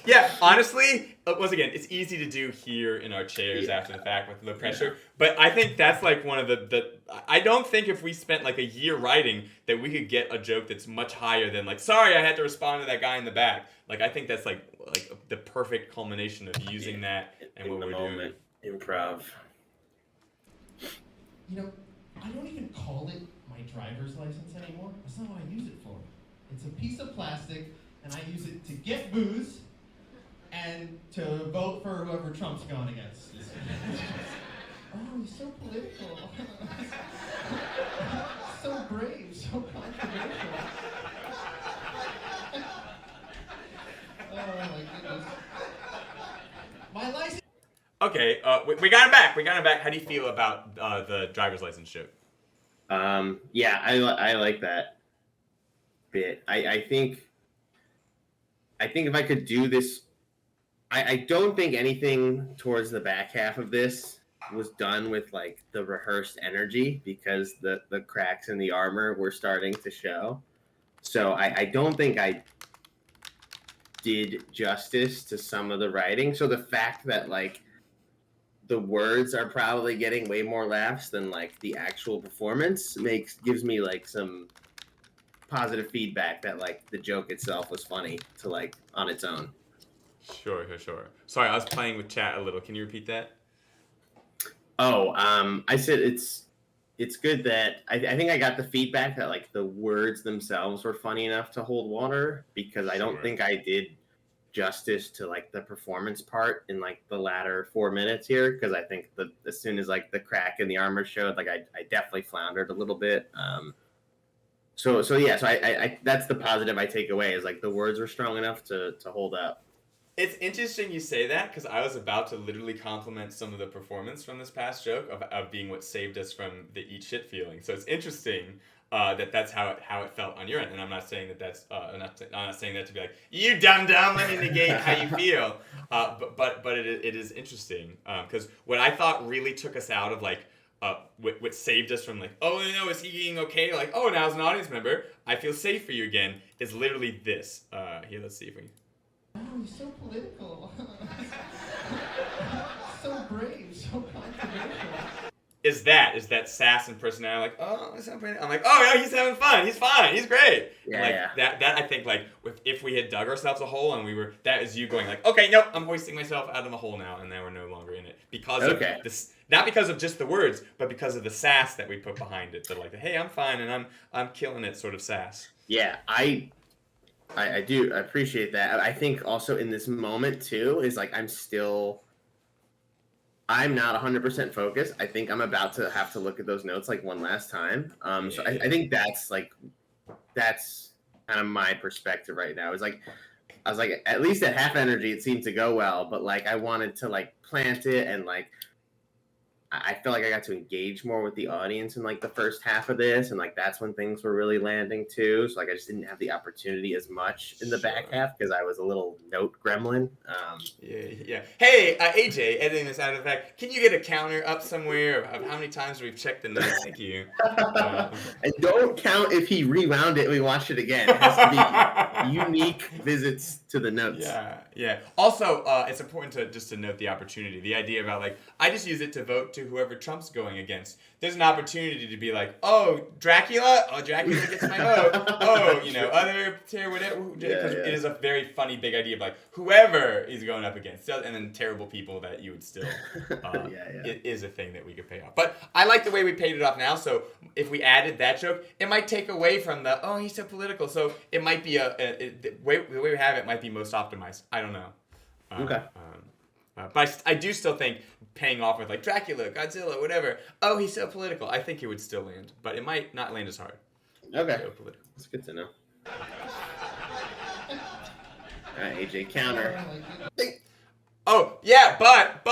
Yeah. Honestly, once again, it's easy to do here in our chairs after the fact with low pressure. But I think that's like one of the I don't think if we spent like a year writing that we could get a joke that's much higher than like, sorry, I had to respond to that guy in the back. Like I think that's like the perfect culmination of using that and what we're doing. Improv. I don't even call it my driver's license anymore. That's not what I use it for. It's a piece of plastic, and I use it to get booze and to vote for whoever Trump's going against. Oh, he's so political. Okay, we got him back. We got him back. How do you feel about the driver's license joke? Yeah, I like that bit. I think if I could do this, I don't think anything towards the back half of this was done with like the rehearsed energy because the cracks in the armor were starting to show. So I don't think I did justice to some of the writing. So the fact that like the words are probably getting way more laughs than like the actual performance gives me like some positive feedback that like the joke itself was funny to like on its own. Sure. Sorry, I was playing with chat a little. Can you repeat that? Oh, I said it's good that I think I got the feedback that like the words themselves were funny enough to hold water because I don't think I did justice to like the performance part in like the latter 4 minutes here because I think that as soon as like the crack in the armor showed, like I definitely floundered a little bit. So I that's the positive I take away is like the words were strong enough to hold up. It's interesting you say that because I was about to literally compliment some of the performance from this past joke of being what saved us from the eat shit feeling. So it's interesting that's how it felt on your end, and I'm not saying that I'm not saying that to be like you dumb let me negate how you feel, but it is interesting because what I thought really took us out of like what saved us from like oh no is he being okay like oh now as an audience member I feel safe for you again is literally this here let's see if we. Oh, he's so political. So brave, so controversial. Is that sass and personality? Like, oh, it's so pretty. I'm like, oh no, he's having fun. He's fine. He's great. Yeah, That I think like if we had dug ourselves a hole and that is you going like, okay, nope, I'm hoisting myself out of the hole now, and now we're no longer in it because of this. Not because of just the words, but because of the sass that we put behind it. That like, hey, I'm fine and I'm killing it, sort of sass. Yeah, I do appreciate that. I think also in this moment too is like I'm not 100% focused. I think I'm about to have to look at those notes like one last time. So I think that's kind of my perspective right now. It's like I was like at least at half energy it seemed to go well, but like I wanted to like plant it and like I feel like I got to engage more with the audience in like the first half of this, and like that's when things were really landing too. So like I just didn't have the opportunity as much in the back half because I was a little note gremlin. Yeah. Hey, AJ, editing this out of the fact, can you get a counter up somewhere of how many times we've checked the notes? Thank you. And don't count if he rewound it and we watched it again. It has to be unique visits to the notes. Yeah. Also, it's important to note the opportunity. The idea about like I just use it to vote to whoever Trump's going against. There's an opportunity to be like, oh, Dracula? Oh, Dracula gets my vote. Oh, other tier, whatever. Because it is a very funny big idea of like, whoever he's going up against. And then terrible people that you would still, it is a thing that we could pay off. But I like the way we paid it off now. So if we added that joke, it might take away from the, oh, he's so political. So it might be the way we have it might be most optimized. I don't know. Okay. But I do still think paying off with like Dracula, Godzilla, whatever. Oh, he's so political. I think it would still land, but it might not land as hard. Okay, So political. that's good to know. All right, AJ, counter. Oh yeah, but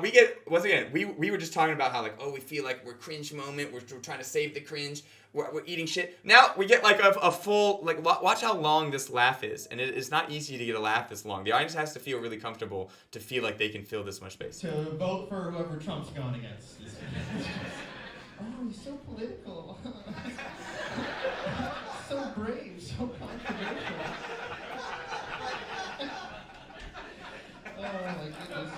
we get once again. We were just talking about how like we feel like we're cringe moment. We're trying to save the cringe. We're eating shit. Now we get like a full like watch how long this laugh is, and it is not easy to get a laugh this long. The audience has to feel really comfortable to feel like they can fill this much space. To vote for whoever Trump's going against. Oh, he's so political. So brave, so controversial. Oh my goodness.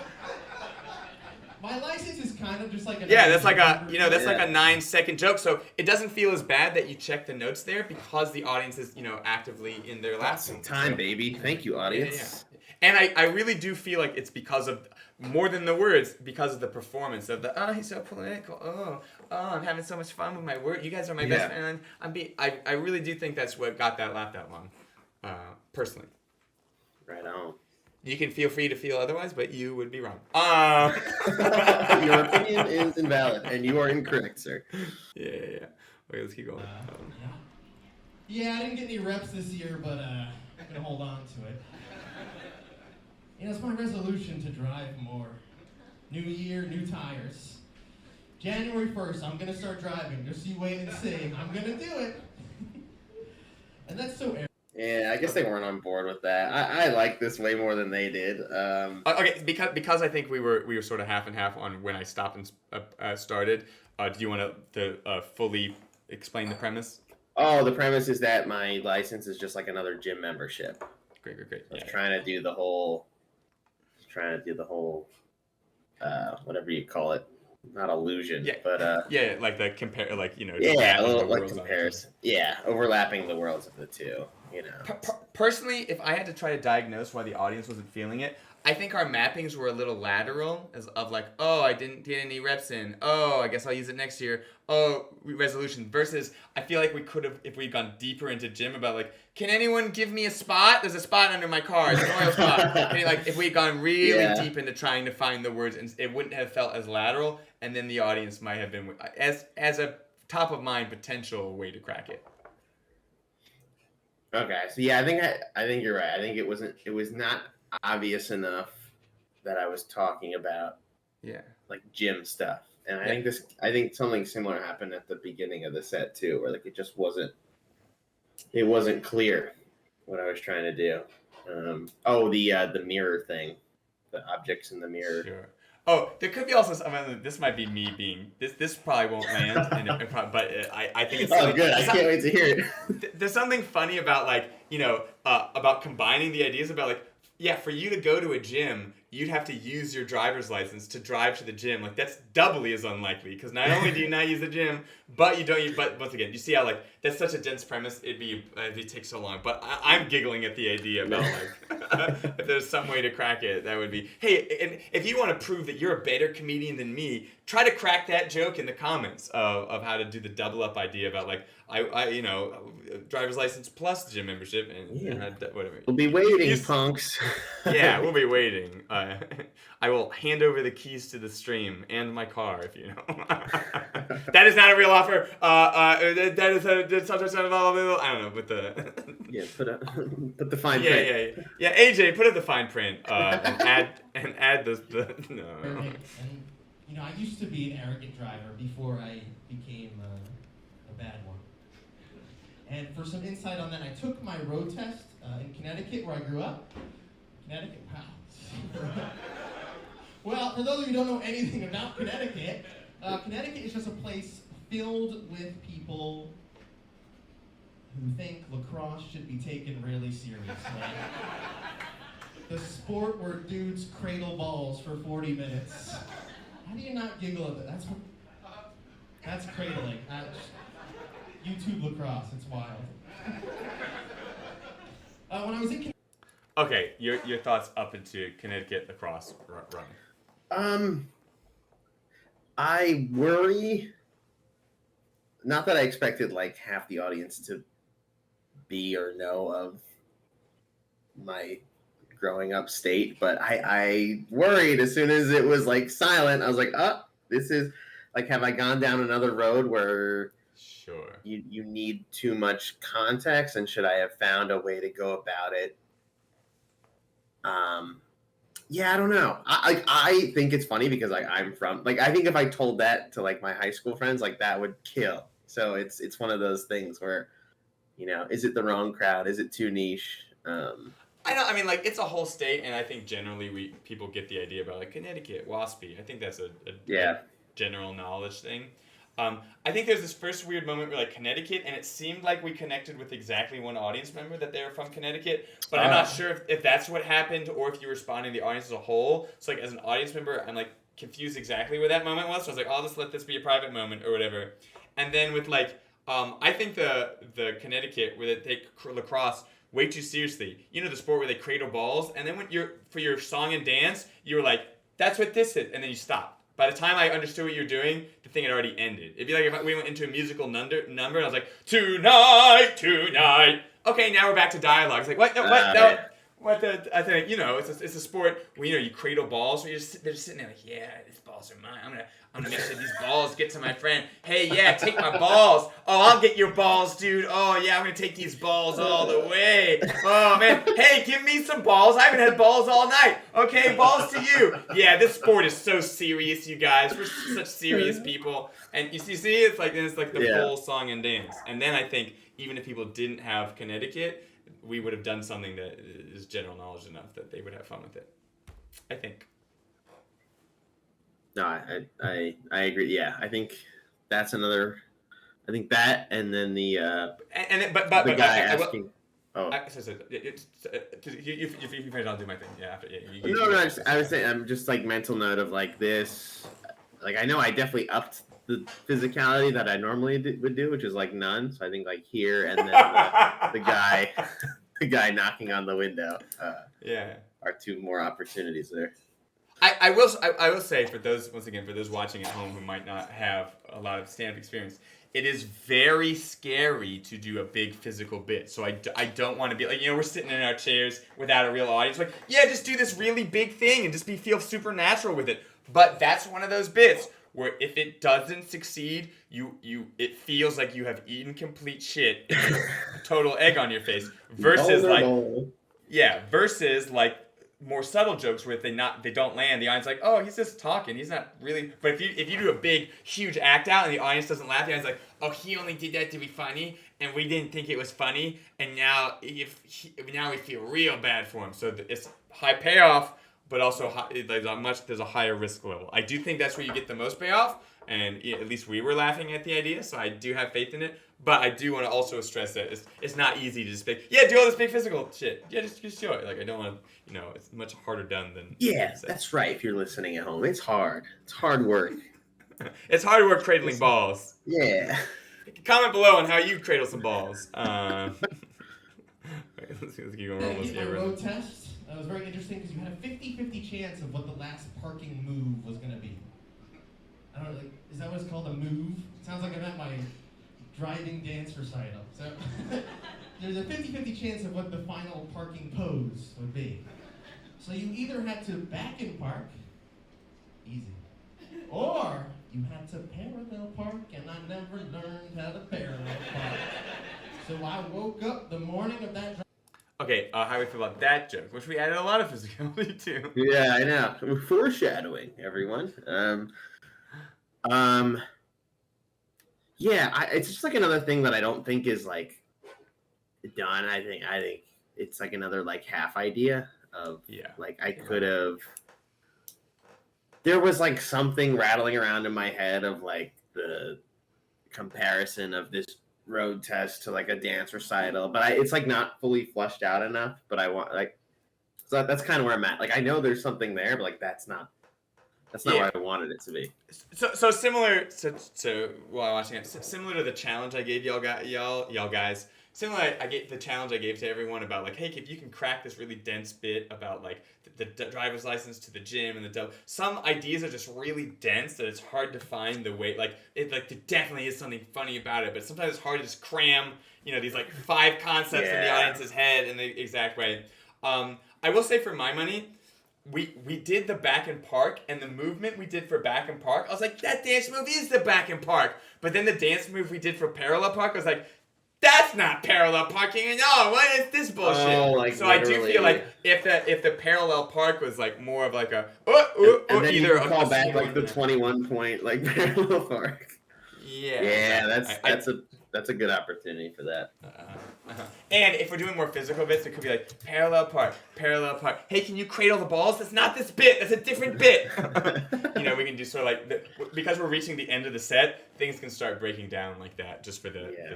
My license is kind of just like a that's like a like a 9-second joke, so it doesn't feel as bad that you check the notes there because the audience is actively in their laughing. Time, baby. Thank you, audience. Yeah. And I really do feel like it's because of more than the words, because of the performance of the he's so political. Oh, I'm having so much fun with my word. You guys are my best friend. I really do think that's what got that laugh that long, personally. Right on. You can feel free to feel otherwise, but you would be wrong. Your opinion is invalid, and you are incorrect, sir. Yeah. Okay, let's keep going. Yeah, I didn't get any reps this year, but I'm gonna hold on to it. It's my resolution to drive more. New year, new tires. January 1st, I'm gonna start driving. Just you wait and see. I'm gonna do it. And that's so arrogant. Yeah, I guess they weren't on board with that. I like this way more than they did. Okay, because I think we were sort of half and half on when I stopped and started. Do you want to fully explain the premise? Oh, the premise is that my license is just like another gym membership. Great. I was trying to do the whole, whatever you call it, not illusion, but like the compare, like yeah, a little like comparison, yeah, overlapping the worlds of the two, Personally, if I had to try to diagnose why the audience wasn't feeling it, I think our mappings were a little lateral, as of like, oh, I didn't get any reps in. Oh, I guess I'll use it next year. Oh, resolution. Versus, I feel like we could have, if we'd gone deeper into gym about like, can anyone give me a spot? There's a spot under my car. It's an oil spot. Like, if we'd gone really deep into trying to find the words, and it wouldn't have felt as lateral, and then the audience might have been as a top of mind potential way to crack it. Okay, so yeah, I think you're right. I think it was not obvious enough that I was talking about like gym stuff. And I think something similar happened at the beginning of the set too, where like it wasn't clear what I was trying to do. The mirror thing, the objects in the mirror. Sure. Oh, there could be also. I mean, this might be me being. This probably won't land, I think it's. Oh, good! I can't wait to hear it. There's something funny about about combining the ideas about like. Yeah, for you to go to a gym, you'd have to use your driver's license to drive to the gym. Like, that's doubly as unlikely, because not only do you not use the gym, but you don't use, but once again, you see how, like, that's such a dense premise, it'd take so long. But I'm giggling at the idea about, like, if there's some way to crack it, that would be, hey, and if you want to prove that you're a better comedian than me, try to crack that joke in the comments of how to do the double up idea about, like, I driver's license plus gym membership and whatever. We'll be waiting, punks. Yeah, we'll be waiting. I will hand over the keys to the stream and my car if you know. That is not a real offer. That is a sometimes I don't know, but the put the fine print. Yeah. AJ, put up the fine print and add the no. And, I used to be an arrogant driver before I became a bad one. And for some insight on that, I took my road test in Connecticut, where I grew up. Connecticut, wow. Well, for those of you who don't know anything about Connecticut, Connecticut is just a place filled with people who think lacrosse should be taken really seriously. The sport where dudes cradle balls for 40 minutes. How do you not giggle at that? That's cradling. YouTube lacrosse, it's wild. When I was in Okay, your thoughts up into Connecticut lacrosse run. I worry. Not that I expected like half the audience to be or know of my growing up state, but I worried as soon as it was like silent. I was like, this is like, have I gone down another road where you need too much context, and should I have found a way to go about it? I don't know. I think it's funny because I'm from I think if I told that to like my high school friends, like that would kill. So it's one of those things where, is it the wrong crowd? Is it too niche? I know. I mean, like, it's a whole state, and I think generally people get the idea about like Connecticut, WASPy. I think that's a general knowledge thing. I think there's this first weird moment where like Connecticut, and it seemed like we connected with exactly one audience member that they were from Connecticut, but I'm not sure if that's what happened or if you were responding to the audience as a whole. So like as an audience member, I'm like confused exactly where that moment was. So I was like, I'll just let this be a private moment or whatever. And then with like, I think the Connecticut where they take lacrosse way too seriously. You know, the sport where they cradle balls, and then when for your song and dance, you were like, that's what this is, and then you stopped. By the time I understood what you were doing, the thing had already ended. It'd be like if we went into a musical number, and I was like, tonight. Okay, now we're back to dialogue. It's like, what? No, what? No. What I think, it's a sport where, you cradle balls. They're just sitting there like, yeah, these balls are mine. I'm gonna make sure these balls get to my friend. Hey, yeah, take my balls. Oh, I'll get your balls, dude. Oh, yeah, I'm gonna take these balls all the way. Oh, man. Hey, give me some balls. I haven't had balls all night. Okay, balls to you. Yeah, this sport is so serious, you guys. We're such serious people. And you see, it's like the full song and dance. And then I think even if people didn't have Connecticut, we would have done something that is general knowledge enough that they would have fun with it. I think. No, I agree. Yeah, I think that's another. I think that, and then the but the guy asking. You finish, I'll do my thing. Yeah, after. Yeah, No. I was saying, I'm just like mental note of like this. Like I know I definitely upped the physicality that I normally would do, which is like none. So I think like here and then the guy knocking on the window. Are two more opportunities there. I will say for those watching at home who might not have a lot of stand-up experience, it is very scary to do a big physical bit. So I don't want to be like, we're sitting in our chairs without a real audience. Like, yeah, just do this really big thing and just feel supernatural with it. But that's one of those bits where if it doesn't succeed, it feels like you have eaten complete shit and total egg on your face. Versus like more subtle jokes where they don't land, the audience like, oh, he's just talking, he's not really. But if you do a big huge act out and the audience doesn't laugh, the audience like, oh, he only did that to be funny and we didn't think it was funny, and now we feel real bad for him. So it's high payoff, but also there's a higher risk level. I do think that's where you get the most payoff, and at least we were laughing at the idea, so I do have faith in it. But I do want to also stress that it's not easy to just do all this big physical shit. Yeah, just do it. Like, I don't want to, it's much harder done than. Yeah, that's right. If you're listening at home, it's hard. It's hard work. It's hard work cradling balls. Yeah. Comment below on how you cradle some balls. Let's keep going. Almost here. Road test. It was very interesting because you had a 50-50 chance of what the last parking move was going to be. I don't know, is that what it's called, a move? It sounds like I'm at my driving dance recital. So there's a 50-50 chance of what the final parking pose would be. So you either had to back and park, easy, or you had to parallel park, and I never learned how to parallel park. So I woke up the morning of that. Okay, how do we feel about that joke? Which we added a lot of physicality to. Yeah, I know. We're foreshadowing, everyone. Yeah, it's just like another thing that I don't think is like done. I think it's like another like half idea of like I could have. There was like something rattling around in my head of like the comparison of this road test to like a dance recital, but it's like not fully fleshed out enough. But I want like, so that's kind of where I'm at. Like I know there's something there, but like that's not what I wanted it to be. So similar to while watching it, similar to the challenge I gave y'all guys. Similar, I gave the challenge I gave to everyone about like, hey, if you can crack this really dense bit about like the driver's license to the gym and some ideas are just really dense that it's hard to find the way. Like there definitely is something funny about it, but sometimes it's hard to just cram these like 5 concepts in the audience's head in the exact way. I will say for my money, we did the back and park, and the movement we did for back and park, I was like, that dance move is the back and park. But then the dance move we did for parallel park, I was like, that's not parallel parking. And what is this bullshit? So literally. I do feel like if the parallel park was like more of like a and then either you call back like the 21 point like parallel park. Yeah, that's a good opportunity for that. And if we're doing more physical bits, it could be like parallel park. Hey, can you cradle the balls? That's not this bit. That's a different bit. We can do sort of like because we're reaching the end of the set, things can start breaking down like that just for the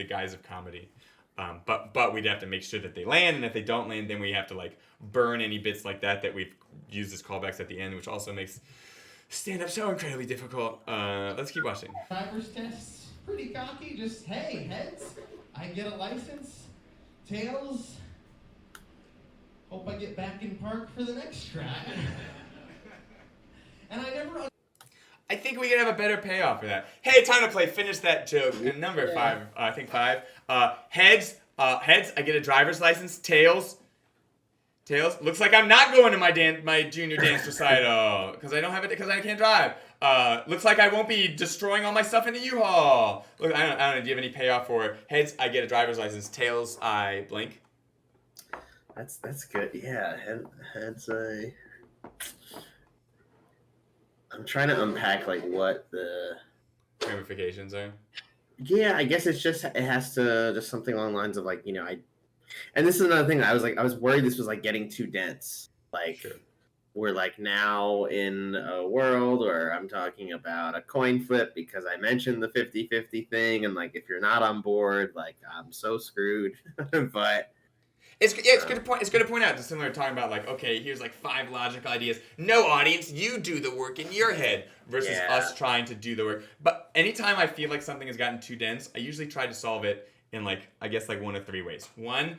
guise of comedy. But we'd have to make sure that they land, and if they don't land, then we have to like burn any bits like that we've used as callbacks at the end, which also makes stand-up so incredibly difficult. Let's keep watching. Driver's test, pretty cocky. Just hey, heads, I get a license. Tails, hope I get back in park for the next try. And I never. I think we could have a better payoff for that. Hey, time to play Finish That Joke. And number 5, I think 5. Heads, I get a driver's license. Tails, looks like I'm not going to my junior dance recital because I don't have it because I can't drive. Looks like I won't be destroying all my stuff in the U-Haul. Look, I don't know. Do you have any payoff for heads? I get a driver's license. Tails, I blink. That's good. Yeah, heads. I'm trying to unpack like what the ramifications are. Yeah, I guess it's just it has to just something along the lines of like and this is another thing. I was worried this was like getting too dense. Like Sure. we're like now in a world where I'm talking about a coin flip because I mentioned the 50-50 thing, and like if you're not on board, like I'm so screwed. But it's good to point. It's good to point out. Just similar to talking about like, okay, here's like 5 logical ideas. No, audience, you do the work in your head versus us trying to do the work. But anytime I feel like something has gotten too dense, I usually try to solve it in like I guess like 1 of 3 ways. 1,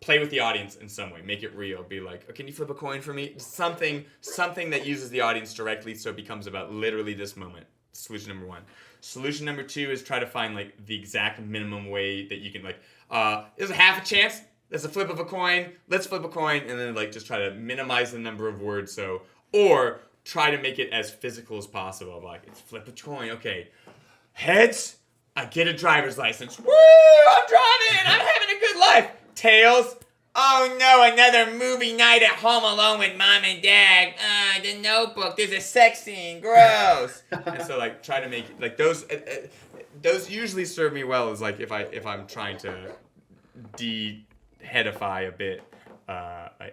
play with the audience in some way, make it real. Be like, oh, can you flip a coin for me? Something that uses the audience directly, so it becomes about literally this moment. Solution number 1. Solution number 2 is try to find like the exact minimum way that you can like. There's a half a chance. There's a flip of a coin. Let's flip a coin, and then like just try to minimize the number of words. So, or try to make it as physical as possible. Like it's flip a coin. Okay, heads. I get a driver's license. Woo! I'm driving. I'm having a good life. Tails. Oh no, another movie night at home alone with mom and dad. The Notebook. There's a sex scene. Gross. And so like try to make like those usually serve me well as like if I'm trying to de-headify a bit,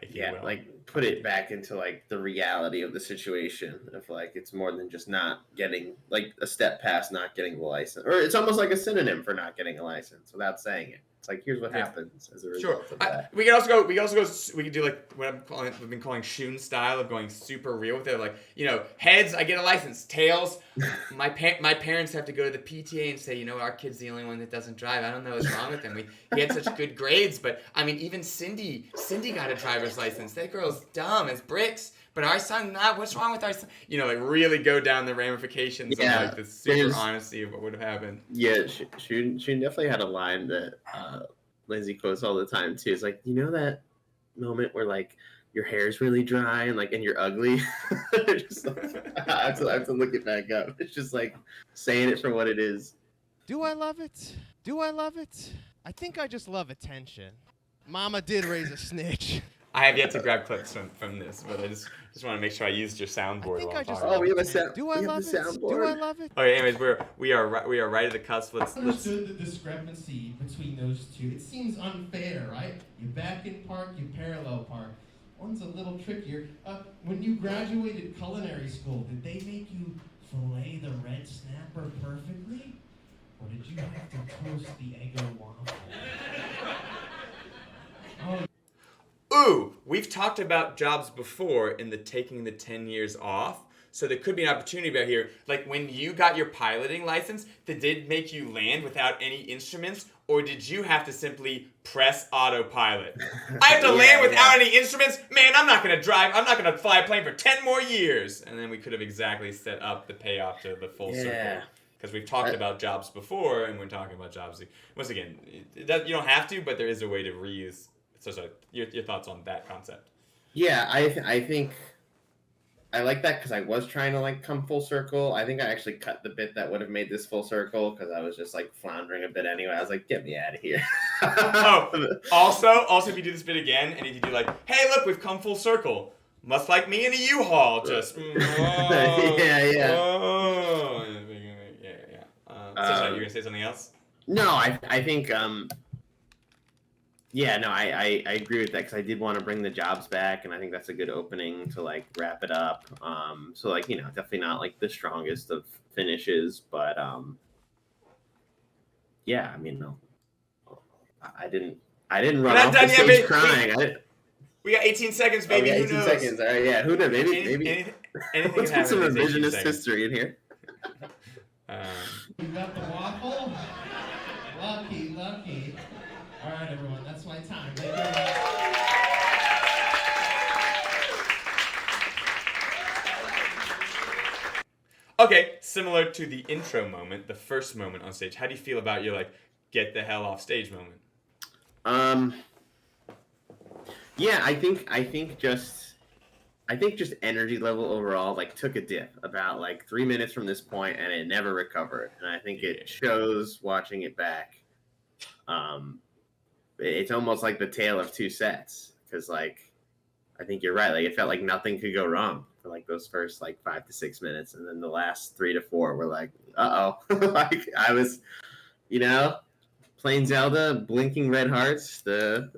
if you will. Like put it back into like the reality of the situation of like it's more than just not getting like a step past not getting the license, or it's almost like a synonym for not getting a license without saying it. It's like here's what happens as a result of that. We can also go. We can do like what we've been calling Shun style of going super real with it. Like heads, I get a license. Tails, my parents have to go to the PTA and say, our kid's the only one that doesn't drive. I don't know what's wrong with him. He had such good grades, but I mean even Cindy got a driver's license. That girl's dumb as bricks. But our son not. What's wrong with our son? Like really go down the ramifications of like the super honesty of what would have happened. Yeah, she definitely had a line that Lindsay quotes all the time too. It's like that moment where like your hair's really dry and like and you're ugly. Just like, I have to look it back up. It's just like saying it for what it is. Do I love it? Do I love it? I think I just love attention. Mama did raise a snitch. I have yet to grab clips from this, but I just want to make sure I used your soundboard. We have a sound. Do I love it? Do I love it? Okay, anyways, we are right at the cusp. Let's understood the discrepancy between those two. It seems unfair, right? You back in park, you parallel park. One's a little trickier. When you graduated culinary school, did they make you fillet the red snapper perfectly, or did you have to toast the Eggo waffle? Ooh, we've talked about jobs before in the taking the 10 years off. So there could be an opportunity about here. Like when you got your piloting license, did it make you land without any instruments? Or did you have to simply press autopilot? I have to land without any instruments? Man, I'm not going to drive. I'm not going to fly a plane for 10 more years. And then we could have exactly set up the payoff to the full circle. Because we've talked about jobs before, and we're talking about jobs. Once again, you don't have to, but there is a way to reuse. So your thoughts on that concept? Yeah, I think I like that because I was trying to like come full circle. I think I actually cut the bit that would have made this full circle because I was just like floundering a bit anyway. I was like, get me out of here. Also, if you do this bit again and if you do like, hey, look, we've come full circle. Must like me in a U-Haul. Just yeah. You're gonna say something else? No, I think I agree with that because I did want to bring the jobs back, and I think that's a good opening to like wrap it up. So like definitely not like the strongest of finishes, but I mean no, I didn't run off the stage crying. We got 18 seconds, baby. 18 who knows? seconds. All right, yeah. Who knows? Maybe. Anything Let's put some revisionist history in here. You got the waffle? Lucky. All right, everyone, that's my time. Thank you very much. Okay, similar to the intro moment, the first moment on stage. How do you feel about your like get the hell off stage moment? Yeah, I think I think just energy level overall like took a dip about like 3 minutes from this point, and it never recovered. And I think it shows watching it back. It's almost like the tale of two sets, because like I think you're right. Like it felt like nothing could go wrong for like those first like 5 to 6 minutes, and then the last 3 to 4 were like, like I was, playing Zelda, blinking red hearts. The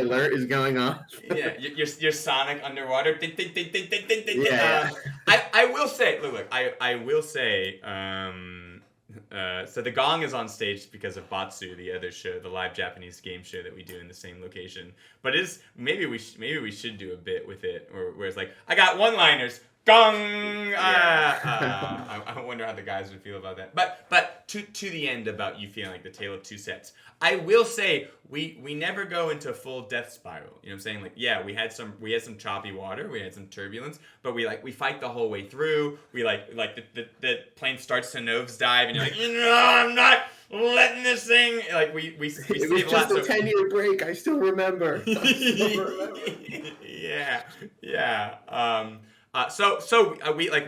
alert is going off. Yeah, your Sonic underwater. Ding, ding, ding, ding, ding, ding, ding. Yeah. I will say, look, I will say. So the gong is on stage because of Batsu, the other show, the live Japanese game show that we do in the same location. But maybe we should do a bit with it, where it's like, I got one-liners, gong. I wonder how the guys would feel about that. But to the end about you feeling like the tale of two sets. I will say we never go into full death spiral. You know what I'm saying? Like, yeah, we had some choppy water, we had some turbulence, but we fight the whole way through. We like the plane starts to nosedive, and you're like, I'm not letting this thing. Like we it was just a 10-year break. I still remember. Yeah.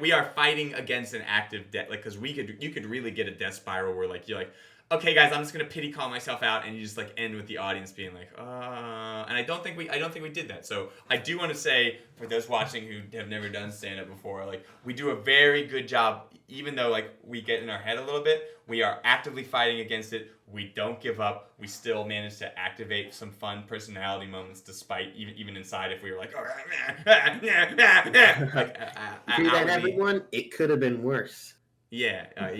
We are fighting against an active death, like, because you could really get a death spiral where like you're like, okay guys, I'm just gonna pity call myself out, and you just like end with the audience being like, and I don't think we did that. So I do want to say, for those watching who have never done stand-up before, like, we do a very good job, even though like we get in our head a little bit, we are actively fighting against it. We don't give up. We still manage to activate some fun personality moments, despite even inside if we were like, everyone, it could have been worse. Yeah. I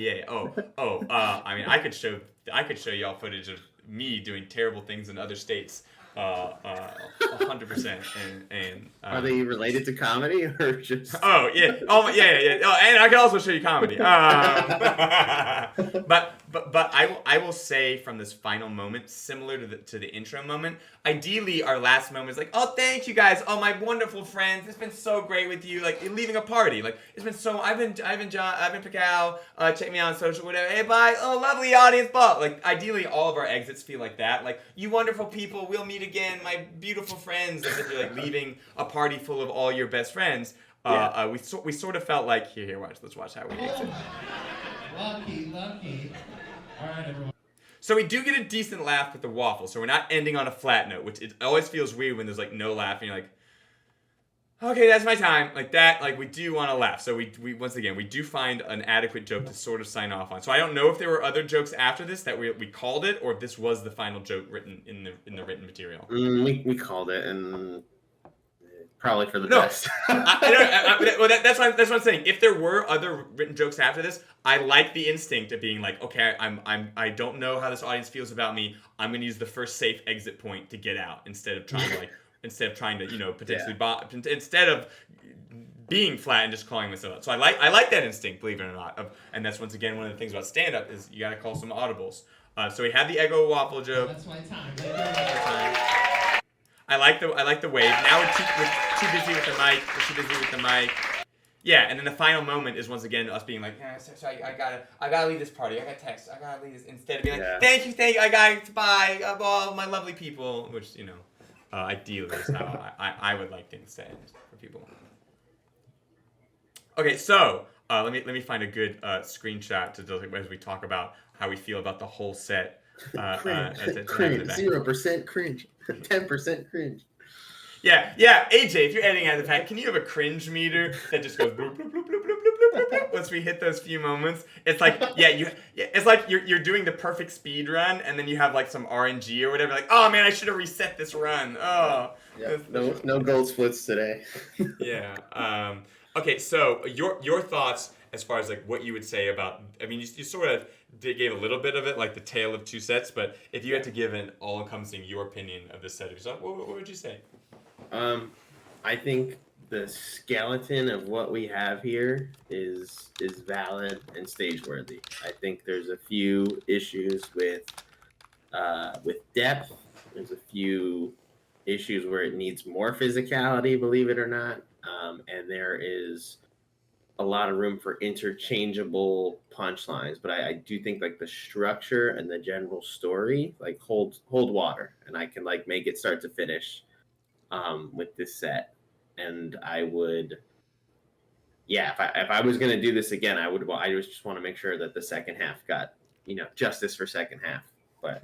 mean, I could show y'all footage of me doing terrible things in other states, 100%. And are they related to comedy or just? Oh yeah. Oh and I can also show you comedy. But I will say, from this final moment, similar to the intro moment, ideally our last moment is like, oh, thank you guys, oh, my wonderful friends, it's been so great with you, like leaving a party, like it's been so, I've been Picow, check me out on social, whatever, hey, bye, oh, lovely audience, blah. Like ideally all of our exits feel like that, like, you wonderful people, we'll meet again, my beautiful friends, as if you're like leaving a party full of all your best friends. We sort of felt like, here, let's watch how we exit. Lucky. All right, everyone. So we do get a decent laugh with the waffle, so we're not ending on a flat note, which it always feels weird when there's like no laugh, and you're like, okay, that's my time, like that. Like, we do want to laugh, so we once again we do find an adequate joke to sort of sign off on. So I don't know if there were other jokes after this that we called it, or if this was the final joke written in the written material. We called it, and probably for the best. That's what I'm saying. If there were other written jokes after this, I like the instinct of being like, okay, I don't know how this audience feels about me. I'm gonna use the first safe exit point to get out instead of trying to potentially instead of being flat and just calling myself out. So I like that instinct, believe it or not. And that's once again one of the things about stand up is you gotta call some audibles. So we had the Eggo waffle joke. That's my time. I like the wave. Now we're too busy with the mic. Yeah, and then the final moment is once again us being like, so I gotta leave this party. I got text. I gotta leave this, instead of being like, thank you. I got bye. All my lovely people, which ideally is how I would like things to end for people. Okay, so let me find a good screenshot as we talk about how we feel about the whole set. Cringe. 0% cringe. 10% cringe. Yeah. AJ, if you're editing out of the pack, can you have a cringe meter that just goes bloop bloop bloop bloop bloop bloop bloop bloop once we hit those few moments? It's like it's like you're doing the perfect speed run, and then you have like some RNG or whatever. Like, oh man, I should have reset this run. Oh. Yeah. No gold splits today. Yeah. Okay. So your thoughts as far as like what you would say about. I mean, you sort of gave a little bit of it, like the tale of two sets, but if you had to give an all-encompassing your opinion of this set of yourself, what would you say? I think the skeleton of what we have here is valid and stage worthy. I think there's a few issues with depth. There's a few issues where it needs more physicality, believe it or not, and there is a lot of room for interchangeable punchlines, but I do think like the structure and the general story like hold water, and I can like make it start to finish with this set. and I would, yeah, if I was going to do this again, I just want to make sure that the second half got, justice for second half. But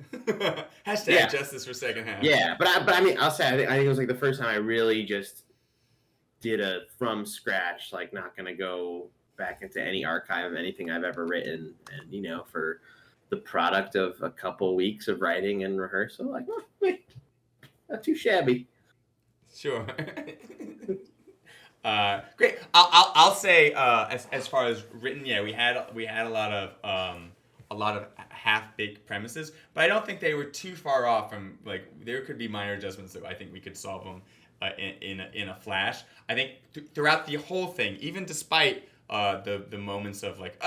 hashtag justice for second half. Yeah, but I mean, I'll say I think it was like the first time I really just did a from scratch, like not going to go back into any archive of anything I've ever written, and for the product of a couple weeks of writing and rehearsal, like, wait, not too shabby. Sure. Great. I'll say as far as written, yeah, we had a lot of half-baked premises, but I don't think they were too far off from, like, there could be minor adjustments that I think we could solve them in a flash. I think throughout the whole thing, even despite the moments of like,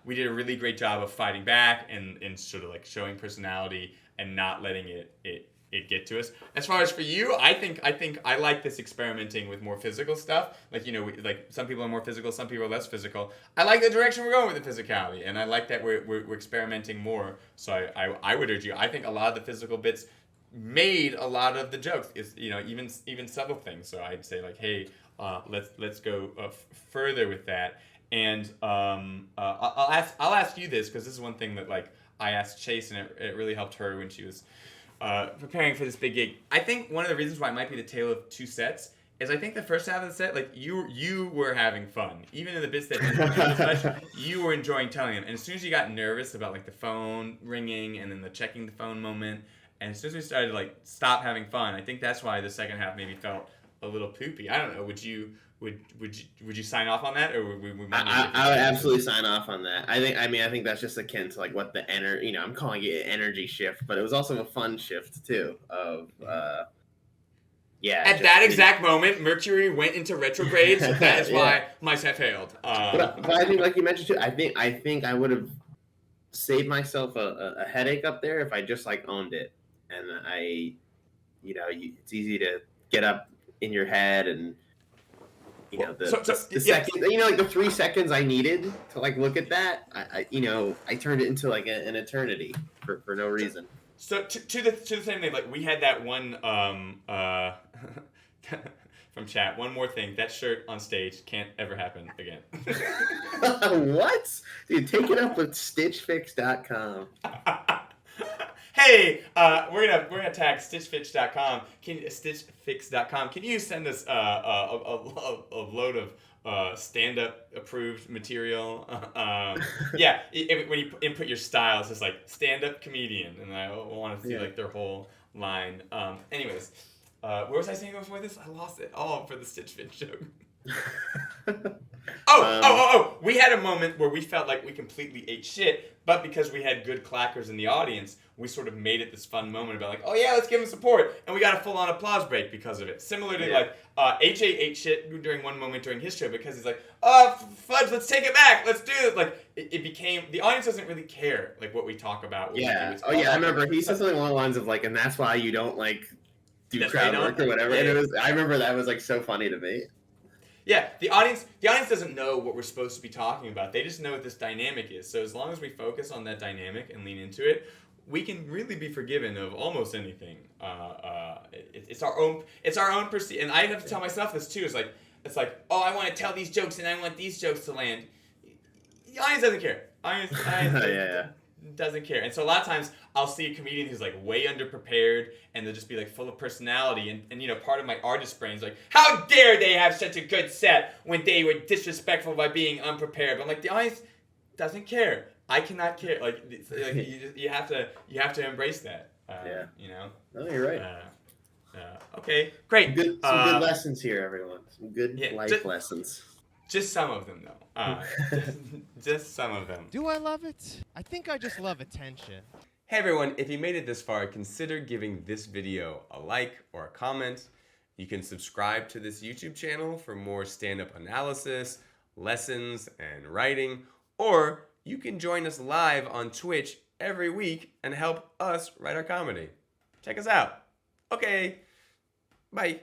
we did a really great job of fighting back and sort of like showing personality and not letting it get to us. As far as for you, I think I like this experimenting with more physical stuff. Like, like some people are more physical, some people are less physical. I like the direction we're going with the physicality, and I like that we're experimenting more. So I would urge you. I think a lot of the physical bits made a lot of the jokes. Is even subtle things. So I'd say like, hey, let's go further with that. And I'll ask you this, because this is one thing that like I asked Chase, and it really helped her when she was preparing for this big gig. I think one of the reasons why it might be the tale of two sets is I think the first half of the set, like you were having fun, even in the bits that didn't much, you were enjoying telling them. And as soon as you got nervous about like the phone ringing and then the checking the phone moment, and as soon as we started to like stop having fun, I think that's why the second half maybe felt a little poopy. I don't know. Would you sign off on that, or would we I would absolutely sign off on that. I think that's just akin to like what the I'm calling it energy shift, but it was also a fun shift too of At that exact moment, Mercury went into retrograde, so that is why mice have failed. But I think, like you mentioned too, I think I would have saved myself a headache up there if I just like owned it, and it's easy to get up in your head and. The second, like the 3 seconds I needed to like look at that, I turned it into like an eternity for no reason. So to the same thing, like we had that one from chat. One more thing, that shirt on stage can't ever happen again. What? Dude, take it up with StitchFix.com. Hey, we're gonna tag StitchFix.com. StitchFix.com. Can you send us a load of stand-up approved material? When you input your style, it's just like stand-up comedian, and I want to see like their whole line. Anyways, where was I saying before this? I lost it all for the Stitch Fix joke. We had a moment where we felt like we completely ate shit, but because we had good clackers in the audience, we sort of made it this fun moment about like, oh yeah, let's give them support, and we got a full-on applause break because of it. Similar to like HA ate shit during one moment during his show because he's like, fudge, let's take it back, let's do it. Like it became, the audience doesn't really care like what we talk about. I remember he said something along the lines of like, and that's why you don't like do crowd work or whatever. And I remember that was like so funny to me. Yeah, the audience doesn't know what we're supposed to be talking about. They just know what this dynamic is. So as long as we focus on that dynamic and lean into it, we can really be forgiven of almost anything. It's our own perceive. And I have to tell myself this too. It's like, oh, I want to tell these jokes and I want these jokes to land. The audience doesn't care. Doesn't care. And so a lot of times I'll see a comedian who's like way underprepared and they'll just be like full of personality, and part of my artist brain is like, how dare they have such a good set when they were disrespectful by being unprepared. But I'm like, the audience doesn't care. I cannot care. Like you have to embrace that. No, you're right. Okay, great. Some good lessons here, everyone. Some good life lessons. Just some of them, though. Just some of them. Do I love it? I think I just love attention. Hey, everyone. If you made it this far, consider giving this video a like or a comment. You can subscribe to this YouTube channel for more stand-up analysis, lessons, and writing. Or you can join us live on Twitch every week and help us write our comedy. Check us out. Okay. Bye.